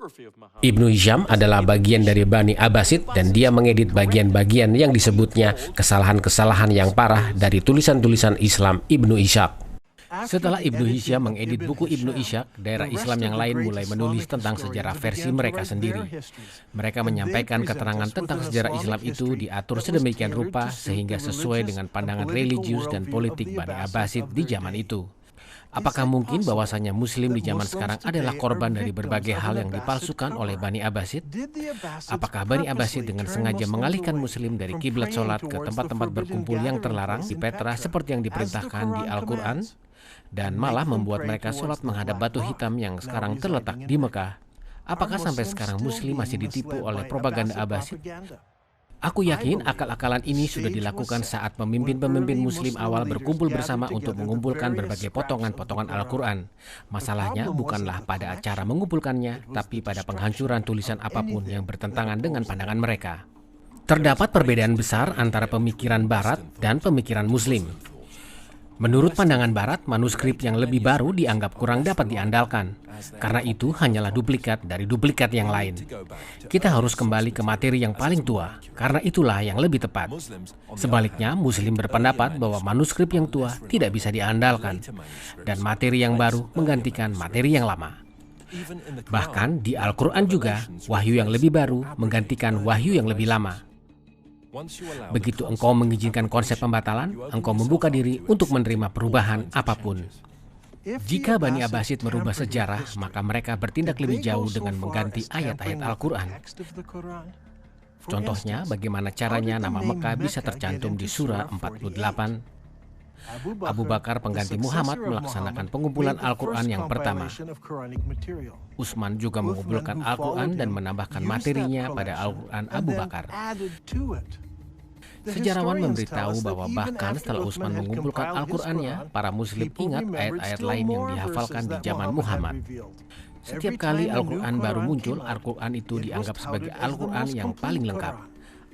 Ibnu Hisham adalah bagian dari Bani Abbasid dan dia mengedit bagian-bagian yang disebutnya kesalahan-kesalahan yang parah dari tulisan-tulisan Islam Ibnu Ishaq. Setelah Ibnu Hisham mengedit buku Ibnu Ishaq, daerah Islam yang lain mulai menulis tentang sejarah versi mereka sendiri. Mereka menyampaikan keterangan tentang sejarah Islam itu diatur sedemikian rupa sehingga sesuai dengan pandangan religius dan politik Bani Abbasid di zaman itu. Apakah mungkin bahwasanya Muslim di zaman sekarang adalah korban dari berbagai hal yang dipalsukan oleh Bani Abbasid? Apakah Bani Abbasid dengan sengaja mengalihkan Muslim dari kiblat sholat ke tempat-tempat berkumpul yang terlarang di Petra seperti yang diperintahkan di Al-Quran? Dan malah membuat mereka sholat menghadap batu hitam yang sekarang terletak di Mekah. Apakah sampai sekarang Muslim masih ditipu oleh propaganda Abbasid? Aku yakin akal-akalan ini sudah dilakukan saat pemimpin-pemimpin Muslim awal berkumpul bersama untuk mengumpulkan berbagai potongan-potongan Al-Quran. Masalahnya bukanlah pada acara mengumpulkannya, tapi pada penghancuran tulisan apapun yang bertentangan dengan pandangan mereka. Terdapat perbedaan besar antara pemikiran Barat dan pemikiran Muslim. Menurut pandangan Barat, manuskrip yang lebih baru dianggap kurang dapat diandalkan. Karena itu hanyalah duplikat dari duplikat yang lain. Kita harus kembali ke materi yang paling tua, karena itulah yang lebih tepat. Sebaliknya, Muslim berpendapat bahwa manuskrip yang tua tidak bisa diandalkan, dan materi yang baru menggantikan materi yang lama. Bahkan di Al-Quran juga, wahyu yang lebih baru menggantikan wahyu yang lebih lama. Begitu engkau mengizinkan konsep pembatalan, engkau membuka diri untuk menerima perubahan apapun. Jika Bani Abbasid merubah sejarah, maka mereka bertindak lebih jauh dengan mengganti ayat-ayat Al-Quran. Contohnya, bagaimana caranya nama Mekah bisa tercantum di surah 48. Abu Bakar pengganti Muhammad melaksanakan pengumpulan Al-Quran yang pertama. Utsman juga mengumpulkan Al-Quran dan menambahkan materinya pada Al-Quran Abu Bakar. Sejarawan memberitahu bahwa bahkan setelah Utsman mengumpulkan Al-Qurannya, para Muslim ingat ayat-ayat lain yang dihafalkan di zaman Muhammad. Setiap kali Al-Quran baru muncul, Al-Quran itu dianggap sebagai Al-Quran yang paling lengkap.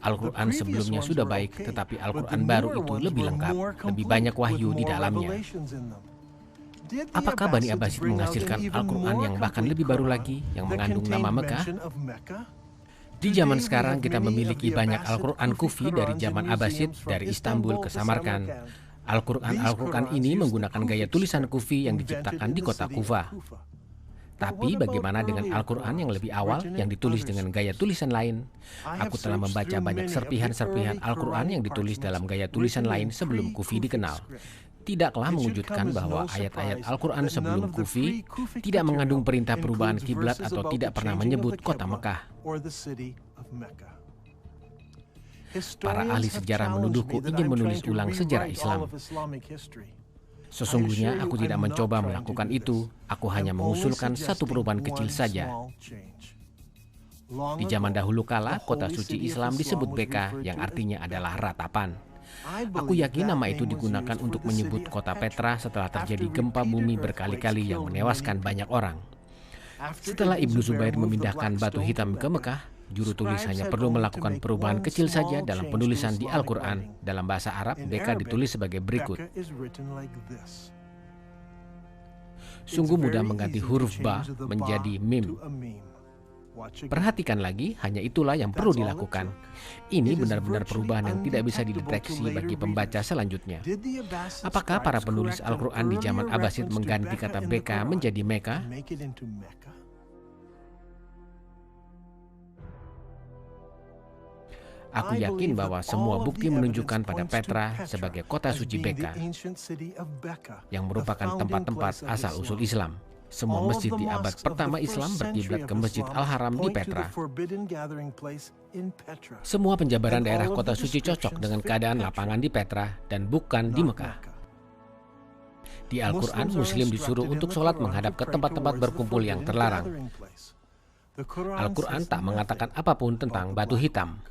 Al-Quran sebelumnya sudah baik, tetapi Al-Quran baru itu lebih lengkap, lebih banyak wahyu di dalamnya. Apakah Bani Abbasid menghasilkan Al-Quran yang bahkan lebih baru lagi, yang mengandung nama Mekah? Di zaman sekarang kita memiliki banyak Al-Quran Kufi dari zaman Abbasid, dari Istanbul ke Samarkand. Al-Quran ini menggunakan gaya tulisan Kufi yang diciptakan di kota Kufah. Tapi bagaimana dengan Al-Quran yang lebih awal yang ditulis dengan gaya tulisan lain? Aku telah membaca banyak serpihan-serpihan Al-Quran yang ditulis dalam gaya tulisan lain sebelum Kufi dikenal. Tidaklah mengejutkan bahwa ayat-ayat Al-Quran sebelum Kufi tidak mengandung perintah perubahan kiblat atau tidak pernah menyebut kota Mekah. Para ahli sejarah menuduhku ingin menulis ulang sejarah Islam. Sesungguhnya aku tidak mencoba melakukan itu, aku hanya mengusulkan satu perubahan kecil saja. Di zaman dahulu kala, kota suci Islam disebut Beka, yang artinya adalah ratapan. Aku yakin nama itu digunakan untuk menyebut kota Petra setelah terjadi gempa bumi berkali-kali yang menewaskan banyak orang. Setelah Ibnu Zubair memindahkan batu hitam ke Mekah, juru tulis hanya perlu melakukan perubahan kecil saja dalam penulisan di Al-Quran. Dalam bahasa Arab, Beka ditulis sebagai berikut. Sungguh mudah mengganti huruf ba menjadi mim. Perhatikan lagi, hanya itulah yang perlu dilakukan. Ini benar-benar perubahan yang tidak bisa dideteksi bagi pembaca selanjutnya. Apakah para penulis Al-Quran di zaman Abbasid mengganti kata Beka menjadi Mekah? Aku yakin bahwa semua bukti menunjukkan pada Petra sebagai kota suci Beka, yang merupakan tempat-tempat asal-usul Islam. Semua masjid di abad pertama Islam berkiblat ke Masjid Al-Haram di Petra. Semua penjabaran daerah kota suci cocok dengan keadaan lapangan di Petra dan bukan di Mekah. Di Al-Quran, Muslim disuruh untuk sholat menghadap ke tempat-tempat berkumpul yang terlarang. Al-Quran tak mengatakan apapun tentang batu hitam.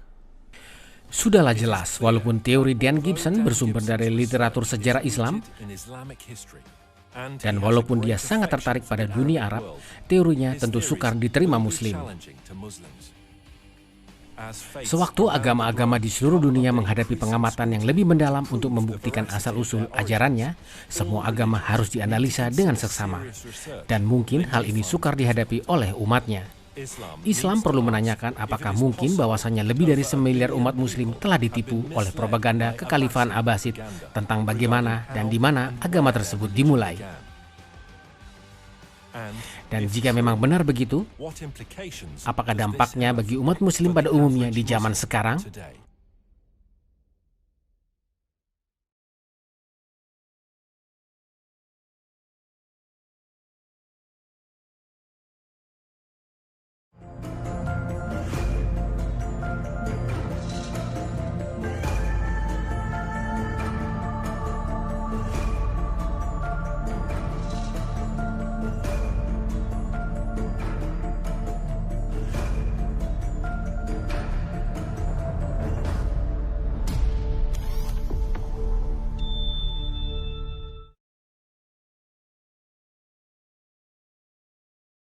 Sudahlah jelas, walaupun teori Dan Gibson bersumber dari literatur sejarah Islam, dan walaupun dia sangat tertarik pada dunia Arab, teorinya tentu sukar diterima Muslim. Sewaktu agama-agama di seluruh dunia menghadapi pengamatan yang lebih mendalam untuk membuktikan asal-usul ajarannya, semua agama harus dianalisa dengan seksama. Dan mungkin hal ini sukar dihadapi oleh umatnya. Islam perlu menanyakan apakah mungkin bahwasannya lebih dari 1 miliar umat muslim telah ditipu oleh propaganda kekhalifahan Abbasid tentang bagaimana dan di mana agama tersebut dimulai. Dan jika memang benar begitu, apakah dampaknya bagi umat muslim pada umumnya di zaman sekarang?